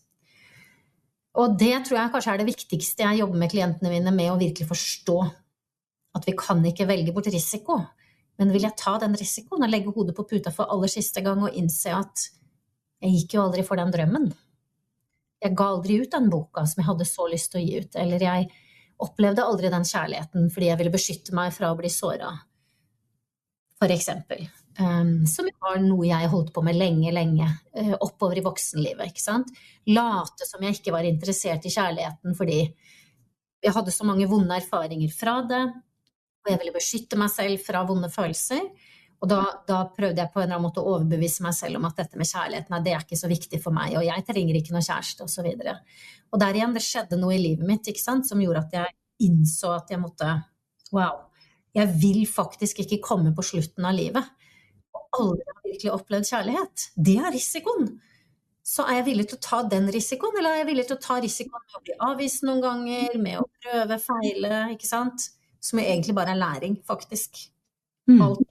Og det tror jeg kanskje det viktigste jeg jobber med klientene mine med å virkelig forstå at vi kan ikke velge bort risiko. Men vil jeg ta den risikoen og legge hodet på puta for aller siste gang og innse at jeg gikk jo aldri for den drømmen. Jeg ga aldri ut den boka som jeg hadde så lyst til å gi ut, eller jeg opplevde aldri den kjærligheten fordi jeg ville beskytte meg fra å bli såret, for eksempel. Som var noe jeg holdt på med lenge, oppover I voksenlivet, ikke sant? Late som jeg ikke var interessert I kjærligheten fordi jeg hadde så mange vonde erfaringer fra det, og jeg ville beskytte meg selv fra vonde følelser, og da prøvde jeg på en eller annen måte å overbevise meg selv om at dette med kjærligheten, det ikke så viktig for meg, og jeg trenger ikke noe kjæreste, og så videre. Og der igjen, det skjedde noe I livet mitt, ikke sant, som gjorde at jeg innså at jeg måtte, wow, jeg vil faktisk ikke komme på slutten av livet, og aldri har virkelig opplevd kjærlighet. Det risikoen. Så jeg villig til å ta den risikoen, eller jeg villig til å ta risikoen med å bli avvist noen ganger, med å prøve, feile, ikke sant? Som egentlig bare læring, faktisk. Alt.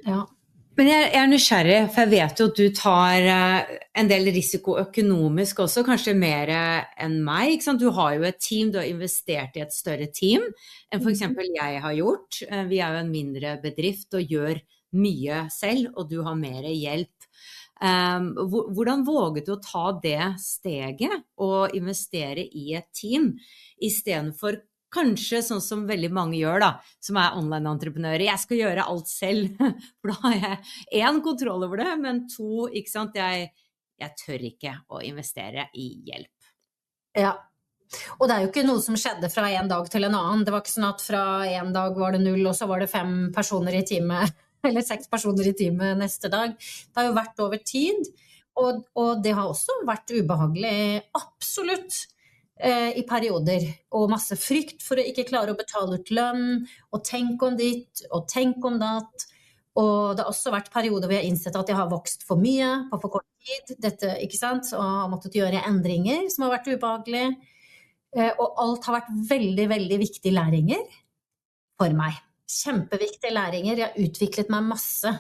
Ja. Men jeg nysgjerrig, for jeg vet jo at du tar en del risiko økonomisk også, kanskje mer enn meg, ikke sant? Du har jo et team, du har investert i et større team enn for eksempel jeg har gjort. Vi er jo en mindre bedrift og gjør mye selv, og du har mer hjelp. Hvordan våget du å ta det steget og investere i et team, I stedet for kanskje sånn som veldig mange gjør da, som online-entreprenører. Jeg skal gjøre alt selv, for da har jeg 1, kontroll over det, men 2, ikke sant, jeg tør ikke å investere I hjelp. Ja, og det jo ikke noe som skjedde fra en dag til en annen. Det var ikke sånn at fra en dag var det 0, og så var det 5 personer I teamet, eller 6 personer I teamet neste dag. Det har jo vært over tid, og det har også vært ubehagelig, absolutt. I perioder, og masse frykt for å ikke klare å betale ut lønn, og tenk om ditt, og tenk om datt, og det har også vært perioder hvor jeg har innsett at jeg har vokst for mye på for kort tid, dette, ikke sant, og har måttet gjøre endringer som har vært ubehagelig, og alt har vært veldig, veldig viktige læringer for meg. Kjempeviktige læringer, jeg har utviklet meg masse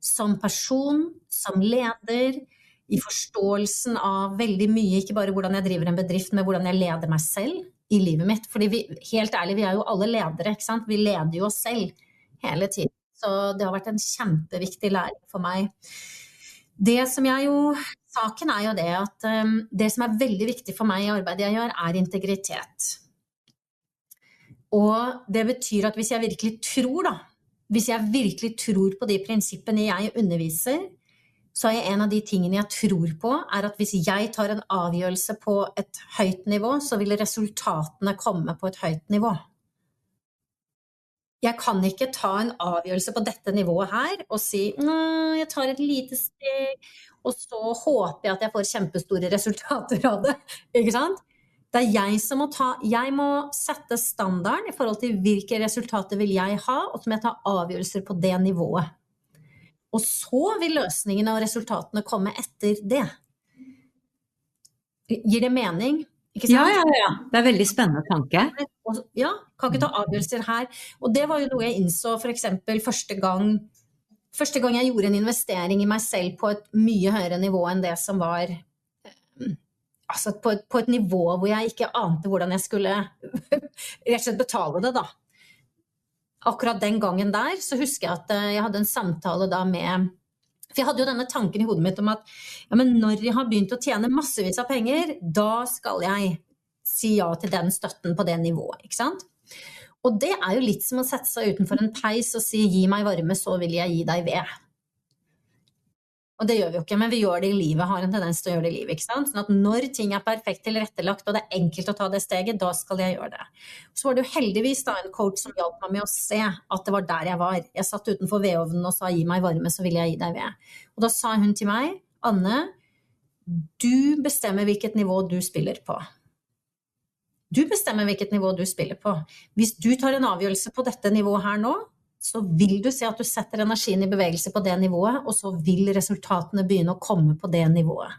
som person, som leder, I forståelsen av veldig mye, ikke bare hvordan jeg driver en bedrift, men hvordan jeg leder meg selv I livet mitt. Fordi helt ærlig, vi jo alle ledere, ikke sant? Vi leder jo oss selv hele tiden. Så det har vært en kjempeviktig læring for meg. Det som saken jo det at det som veldig viktig for meg I arbeidet jeg gjør, integritet. Og det betyr at hvis jeg virkelig tror da, hvis jeg virkelig tror på de prinsippene jeg underviser, så en av de tingene jeg tror på at hvis jeg tar en avgjørelse på et høyt nivå, så vil resultatene komme på et høyt nivå. Jeg kan ikke ta en avgjørelse på dette nivået her og si, jeg tar et lite steg, og så håper jeg at jeg får kjempestore resultater av det, ikke sant? Det jeg som jeg må sette standarden I forhold til hvilke resultater vil jeg ha, og så må jeg ta avgjørelser på det nivået. Og så vil løsningene og resultatene komme etter det. Gir det mening? Ikke sant? Ja. Det veldig spennende tanke. Ja, kan ikke ta avgjørelser her. Og det var jo noe jeg innså for eksempel første gang jeg gjorde en investering I meg selv på et mye høyere nivå enn det som var altså på et nivå hvor jeg ikke ante hvordan jeg skulle rett og slett betale det da. Akkurat den gangen der, så husker jeg at jeg hadde en samtale da med, for jeg hadde jo denne tanken I hodet mitt om at, ja, men når jeg har begynt å tjene massevis av penger, da skal jeg si ja til den støtten på det nivået, ikke sant? Og det jo litt som å sette seg utenfor en peis og si, gi meg varme, så vil jeg gi deg ved. Og det gjør vi jo ikke, men vi gjør det I livet, har en tendens til å gjøre det I livet, ikke sant? Sånn at når ting perfekt tilrettelagt, og det enkelt å ta det steget, da skal jeg gjøre det. Så var det jo heldigvis da en coach som hjalp meg med å se at det var der jeg var. Jeg satt utenfor vedovnen og sa, gi meg varme, så vil jeg gi deg ved. Og da sa hun til meg, Anne, du bestemmer hvilket nivå du spiller på. Du bestemmer hvilket nivå du spiller på. Hvis du tar en avgjørelse på dette nivået her nå, så vil du se at du setter energien I bevegelse på det nivået, og så vil resultatene begynne å komme på det nivået.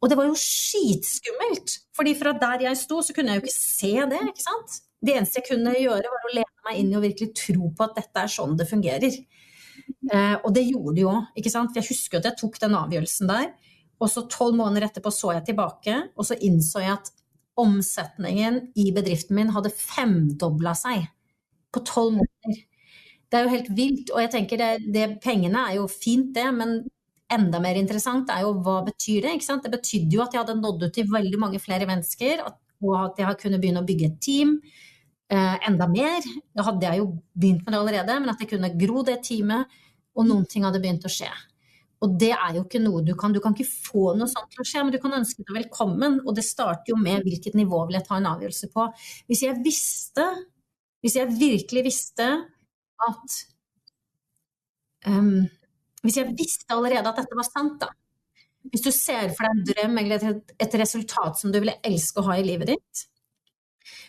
Og det var jo skitskummelt, fordi fra der jeg sto, så kunne jeg jo ikke se det, ikke sant? Det eneste jeg kunne gjøre var å lene meg inn I og virkelig tro på at dette sånn det fungerer. Og det gjorde det jo, ikke sant? For jeg husker at jeg tok den avgjørelsen der, og så 12 måneder etterpå så jeg tilbake, og så innså jeg at omsetningen I bedriften min hadde 5-doblet seg på 12 måneder. Det jo helt vilt, og jeg tenker pengene jo fint det, men enda mer interessant jo hva betyr det, ikke sant? Det betydde jo at jeg hadde nådd ut til veldig mange flere mennesker, og at jeg kunne begynne å bygge et team, enda mer. Da hadde jeg jo begynt med det allerede, men at jeg kunne gro det teamet, og noen ting hadde begynt å skje. Og det jo ikke noe du kan ikke få noe sånt til å skje, men du kan ønske deg velkommen, og det starter jo med hvilket nivå vil jeg ta en avgjørelse på. Hvis jeg virkelig visste at hvis jeg visste allerede at dette var sant da, hvis du ser for deg en drøm eller et resultat som du ville elske å ha I livet ditt,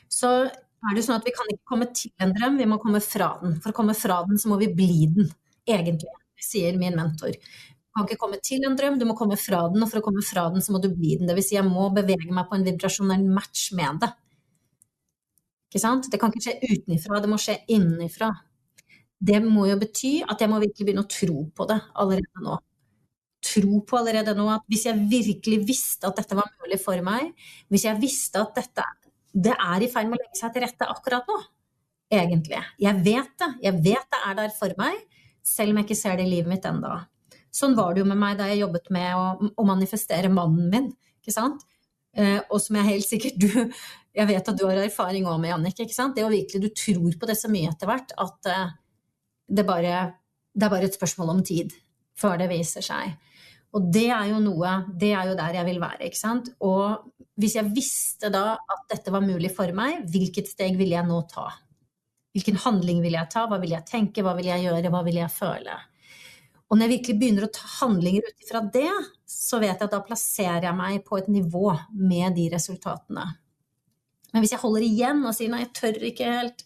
så det sånn at vi kan ikke komme til en drøm, vi må komme fra den. For å komme fra den så må vi bli den, egentlig, sier min mentor. Du kan ikke komme til en drøm, du må komme fra den, og for å komme fra den så må du bli den. Det vil si jeg må bevege meg på en vibrasjonell match med det. Ikke sant? Det kan ikke skje utenifra, det må skje innenifra. det må jo bety at jeg må virkelig begynne å tro på det allerede nå. Tro på allerede nå at hvis jeg virkelig visste at dette var mulig for meg, hvis jeg visste at det i ferd med å legge seg til rette akkurat nå, egentlig. Jeg vet det der for meg, selv om jeg ikke ser det i livet mitt enda. Sånn var det jo med meg da jeg jobbet med å manifestere mannen min, ikke sant? Og som jeg helt sikkert jeg vet at du har erfaring også med, Jannicke, ikke sant? Det virkelig, du tror på det så mye etter hvert, at det er bare et spørsmål om tid før det viser seg. Og det jo der jeg vil være, ikke sant? Og hvis jeg visste da at dette var mulig for meg, hvilket steg vil jeg nå ta? Hvilken handling vil jeg ta? Hva vil jeg tenke? Hva vil jeg gjøre? Hva vil jeg føle? Og når jeg virkelig begynner å ta handlinger ut fra det, så vet jeg at da plasserer jeg meg på et nivå med de resultatene. Men hvis jeg holder igjen og sier, nei, jeg tør ikke helt,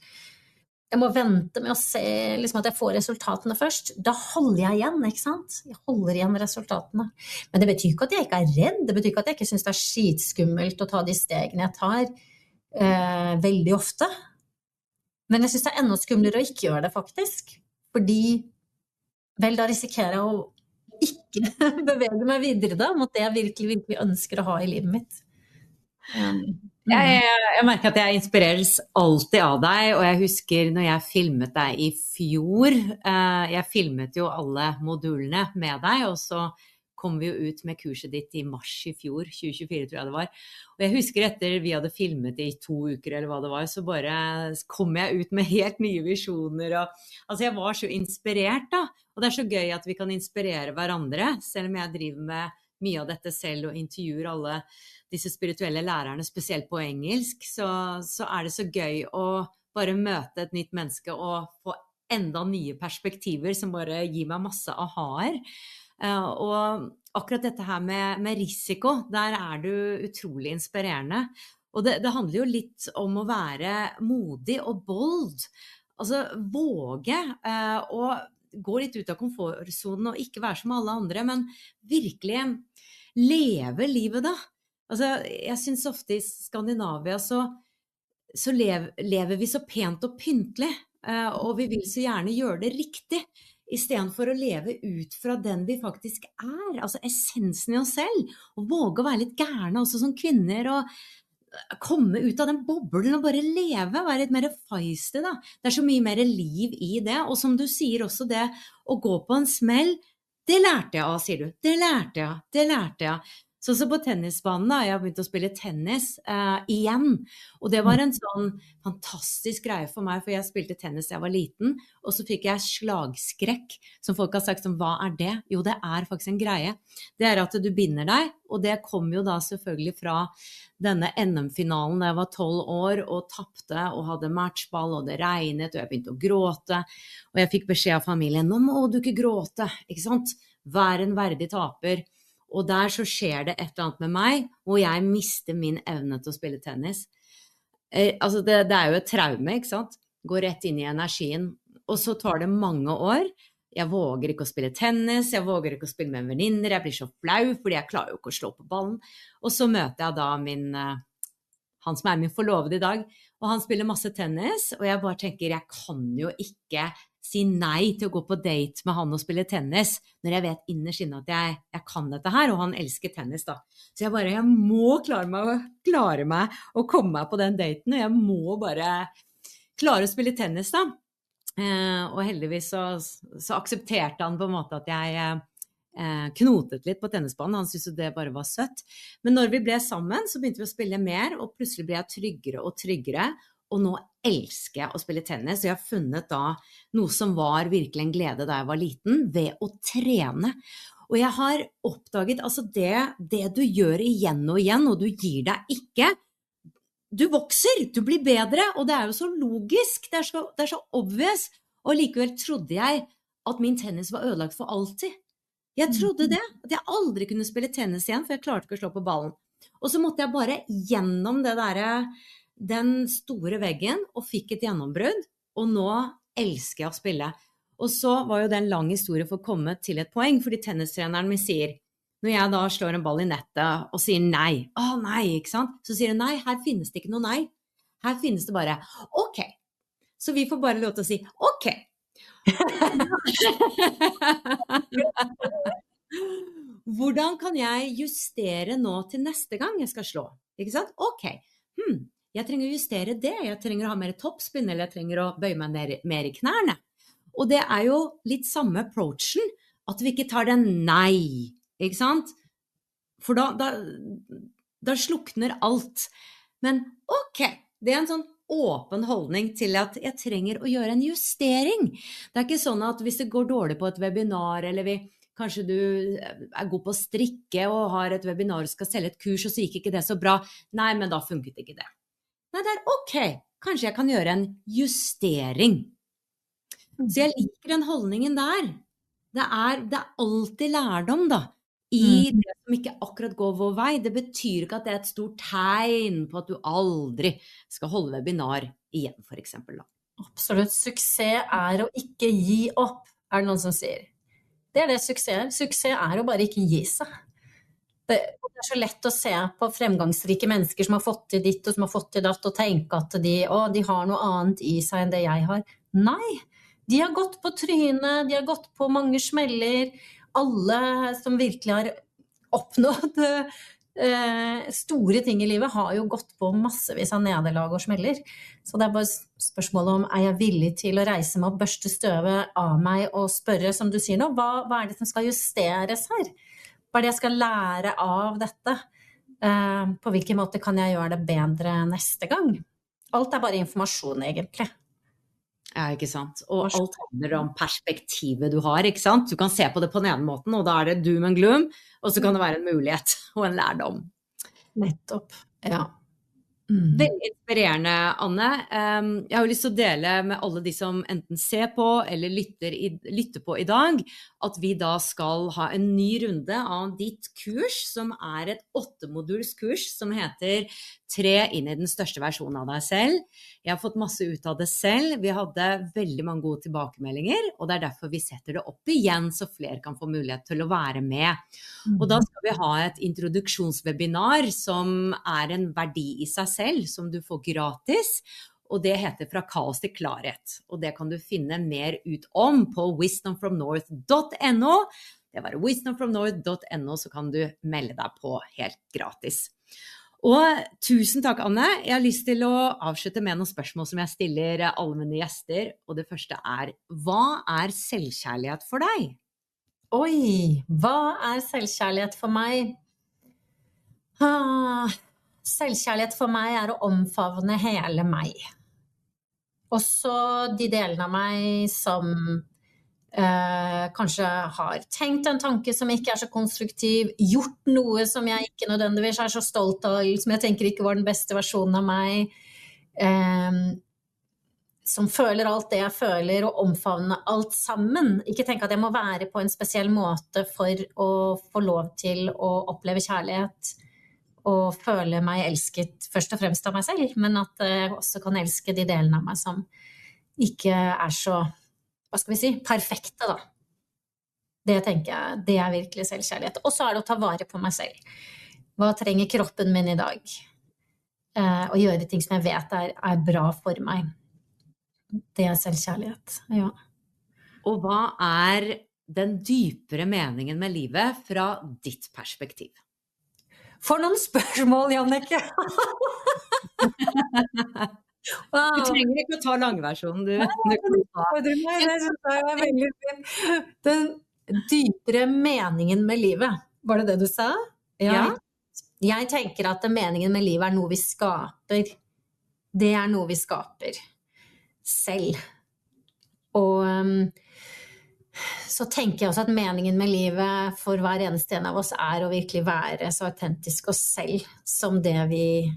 jeg må vente med å se liksom, at jeg får resultatene først, da holder jeg igjen, ikke sant? Jeg holder igjen resultatene. Men det betyr ikke at jeg ikke redd, det betyr ikke at jeg ikke synes det skitskummelt å ta de stegene jeg tar veldig ofte. Men jeg synes det enda skumlere å ikke gjøre det faktisk, fordi vel, da risikerer jeg å ikke bevege meg videre da, mot det jeg virkelig, virkelig ønsker å ha i livet mitt. Jeg merker at jeg inspireres alltid av deg, og jeg husker når jeg filmet deg i fjor, jeg filmet jo alle modulene med deg, og så kom vi jo ut med kurset ditt i mars i fjor, 2024 tror jeg det var. Og jeg husker etter vi hadde filmet i 2 uker eller hva det var, så bare kom jeg ut med helt nye visjoner. Altså jeg var så inspirert da, og det så gøy at vi kan inspirere hverandre, selv om jeg driver med mye av dette selv og intervjuer alle disse spirituelle lærerne, spesielt på engelsk, så det så gøy å bare møte et nytt menneske og få enda nye perspektiver som bare gir meg masse aha-er. Og akkurat dette her med risiko, der du utrolig inspirerende. Og det handler jo litt om å være modig og bold. Altså våge å gå litt ut av komfortzonen og ikke være som alle andre, men virkelig leve livet da. Altså jeg synes ofte i Skandinavia så lever vi så pent og pyntelig, og vi vil så gjerne gjøre det riktig, i stedet for å leve ut fra den vi faktisk altså essensen i oss selv, og våge å være litt gærne også som kvinner, og komme ut av den boblen og bare leve, være litt mer feisty da. Det så mye mer liv i det, og som du sier også det, å gå på en smell, det lærte jeg av, sier du. Det lærte jeg. Så på tennisbanen da, jeg har begynt å spille tennis igjen, og det var en sånn fantastisk greie for meg, for jeg spilte tennis da jeg var liten, og så fikk jeg slagskrekk, som folk har sagt som, hva det? Jo, det faktisk en greie. Det at du binder deg, og det kom jo da selvfølgelig fra denne NM-finalen da jeg var 12 år, og tappte, og hadde matchball, og det regnet, og jeg begynte å gråte, og jeg fikk beskjed av familien, nå må du ikke gråte, ikke sant? Vær en verdig taper. Og der så skjer det et eller annet med meg, og jeg mister min evne til å spille tennis. Altså det jo et traume, ikke sant? Går rett inn i energien. Og så tar det mange år. Jeg våger ikke å spille tennis, jeg våger ikke å spille med venninner, jeg blir så flau, fordi jeg klarer jo ikke å slå på ballen. Og så møter jeg da han som min forlovede i dag, og han spiller masse tennis, og jeg bare tenker, jeg kan jo ikke si nei til å gå på date med han og spille tennis, når jeg vet innerst inne at jeg kan dette her, og han elsker tennis da. Så jeg må klare meg å komme meg på den daten, og jeg må bare klare å spille tennis da. Og heldigvis så aksepterte han på en måte at jeg knotet litt på tennisbanen, han syntes det bare var søtt. Men når vi ble sammen, så begynte vi å spille mer, og plutselig ble jeg tryggere og tryggere, og nå elsker jeg å spille tennis, og jeg har funnet da noe som var virkelig en glede da jeg var liten, ved å trene. Og jeg har oppdaget, altså det du gjør igjen og igjen, og du gir deg ikke, du vokser, du blir bedre, og det jo så logisk, det så obvious, og likevel trodde jeg at min tennis var ødelagt for alltid. Jeg trodde det, at jeg aldri kunne spille tennis igjen, for jeg klarte ikke å slå på ballen. Og så måtte jeg bare gjennom den store veggen, og fikk et gjennombrudd, og nå elsker jeg å spille. Og så var jo det en lang historie for å komme til et poeng, fordi tennistreneren min sier, når jeg da slår en ball i nettet og sier nei, nei, ikke sant? Så sier hun nei, her finnes det ikke noe nei. Her finnes det bare, ok. Så vi får bare lov til å si, ok. Hvordan kan jeg justere nå til neste gang jeg skal slå? Ikke sant? Ok, jeg trenger å justere det, jeg trenger å ha mer toppspinn, eller jeg trenger å bøye meg mer i knærne. Og det jo litt samme approachen, at vi ikke tar den nei, ikke sant? For da slukner alt. Men ok, det en sånn åpen holdning til at jeg trenger å gjøre en justering. Det ikke sånn at hvis det går dårlig på et webinar, eller kanskje du god på å strikke og har et webinar og skal selge et kurs, og så gikk ikke det så bra. Nei, men da funket ikke det. Nei, det ok, kanskje jeg kan gjøre en justering. Så jeg liker den holdningen der. Det alltid lærdom da, i det som ikke akkurat går vår vei. Det betyr ikke at det et stort tegn på at du aldri skal holde webinar igjen, for eksempel da. Absolutt. Suksess å ikke gi opp, det noen som sier. Det det suksess. Suksess å bare ikke gi seg. Det så lett å se på fremgangsrike mennesker som har fått til ditt og som har fått til datt, og tenke at de har noe annet i seg enn det jeg har. Nei, de har gått på trynet, de har gått på mange smeller. Alle som virkelig har oppnådd store ting i livet har jo gått på massevis av nederlag og smeller. Så det bare spørsmålet om jeg villig til å reise meg og børste støvet av meg og spørre, som du sier nå, hva det som skal justeres her? Hva det jeg skal lære av dette? På hvilken måte kan jeg gjøre det bedre neste gang? Alt bare informasjon egentlig. Ja, ikke sant? Og alt handler om perspektivet du har, ikke sant? Du kan se på det på den ene måten, og da det doom and gloom, og så kan det være en mulighet og en lærdom. Nettopp, ja. Veldig inspirerende, Anne. Jeg har jo lyst til å dele med alle de som enten ser på eller lytter på i dag, at vi da skal ha en ny runde av ditt kurs, som et 8-moduls kurs, som heter Tre inn i den største versjonen av deg selv. Jeg har fått masse ut av det selv. Vi hadde veldig mange gode tilbakemeldinger, og det derfor vi setter det opp igjen, så flere kan få mulighet til å være med. Og da skal vi ha et introduksjonswebinar som en verdi i seg selv, som du får gratis, og det heter Fra kaos til klarhet. Og det kan du finne mer ut om på wisdomfromnorth.no. Det var wisdomfromnorth.no, så kan du melde deg på helt gratis. Og tusen takk, Anne. Jeg har lyst til å avslutte med noen spørsmål som jeg stiller alle mine gjester, og det første hva selvkjærlighet for deg? Oi, hva selvkjærlighet for meg? Selvkjærlighet for meg å omfavne hele meg. Også de delene av meg som kanskje har tenkt en tanke som ikke så konstruktiv, gjort noe som jeg ikke nødvendigvis så stolt av, som jeg tenker ikke var den beste versjonen av meg, som føler alt det jeg føler, og omfavne alt sammen. Ikke tenke at jeg må være på en spesiell måte for å få lov til å oppleve kjærlighet, og føle meg elsket først og fremst av meg selv, men at jeg også kan elske de delene av meg som ikke så, hva skal vi si, perfekte da. Det tenker jeg, det virkelig selvkjærlighet. Og så det å ta vare på meg selv. Hva trenger kroppen min i dag? Og gjøre ting som jeg vet bra for meg. Det selvkjærlighet, ja. Og hva den dypere meningen med livet fra ditt perspektiv? For noen spørsmål, Jannicke! Du trenger ikke å ta langversjonen, du. Det synes jeg var veldig fint. Den dypere meningen med livet, var det det du sa? Ja. Jeg tenker at meningen med livet noe vi skaper. Det noe vi skaper selv. Og så tenker jeg også at meningen med livet for hver eneste en av oss å virkelig være så autentisk oss selv som det vi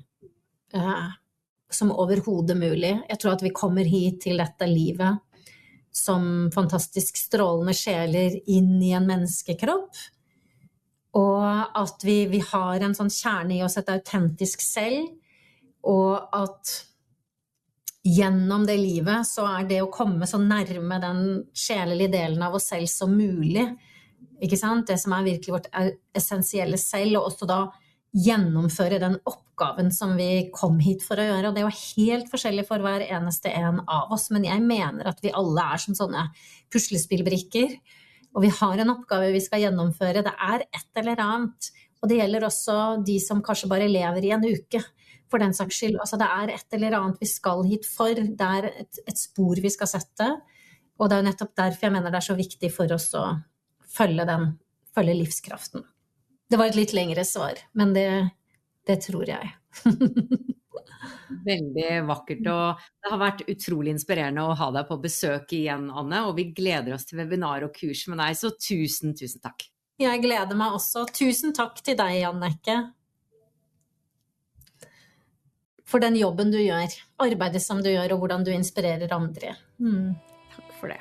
som overhodet mulig. Jeg tror at vi kommer hit til dette livet som fantastisk strålende sjeler inn i en menneskekropp, og at vi har en sånn kjerne i oss, et autentisk selv, og at gjennom det livet så det å komme så nærme den sjelelige delen av oss selv som mulig, ikke sant? Det som virkelig vårt essensielle selv, og også da gjennomføre den oppgaven som vi kom hit for å gjøre. Og det er jo helt forskjellig for hver eneste en av oss, men jeg mener at vi alle er som sånne puslespillbrikker, og vi har en oppgave vi skal gjennomføre. Det er et eller annet, og det gjelder også de som kanskje bare lever i en uke, for den saks skyld. Altså det er et eller annet vi skal hit for, det er et spor vi skal sette, og det er nettopp derfor jeg mener det er så viktig for oss å følge livskraften. Det var et litt lengre svar, men det tror jeg. Veldig vakkert, og det har vært utrolig inspirerende å ha deg på besøk igjen, Anne, og vi gleder oss til webinar og kurs med deg, så tusen takk. Jeg gleder meg også. Tusen takk til deg, Jannicke, for den jobben du gjør, arbeidet som du gjør, og hvordan du inspirerer andre. Takk for det.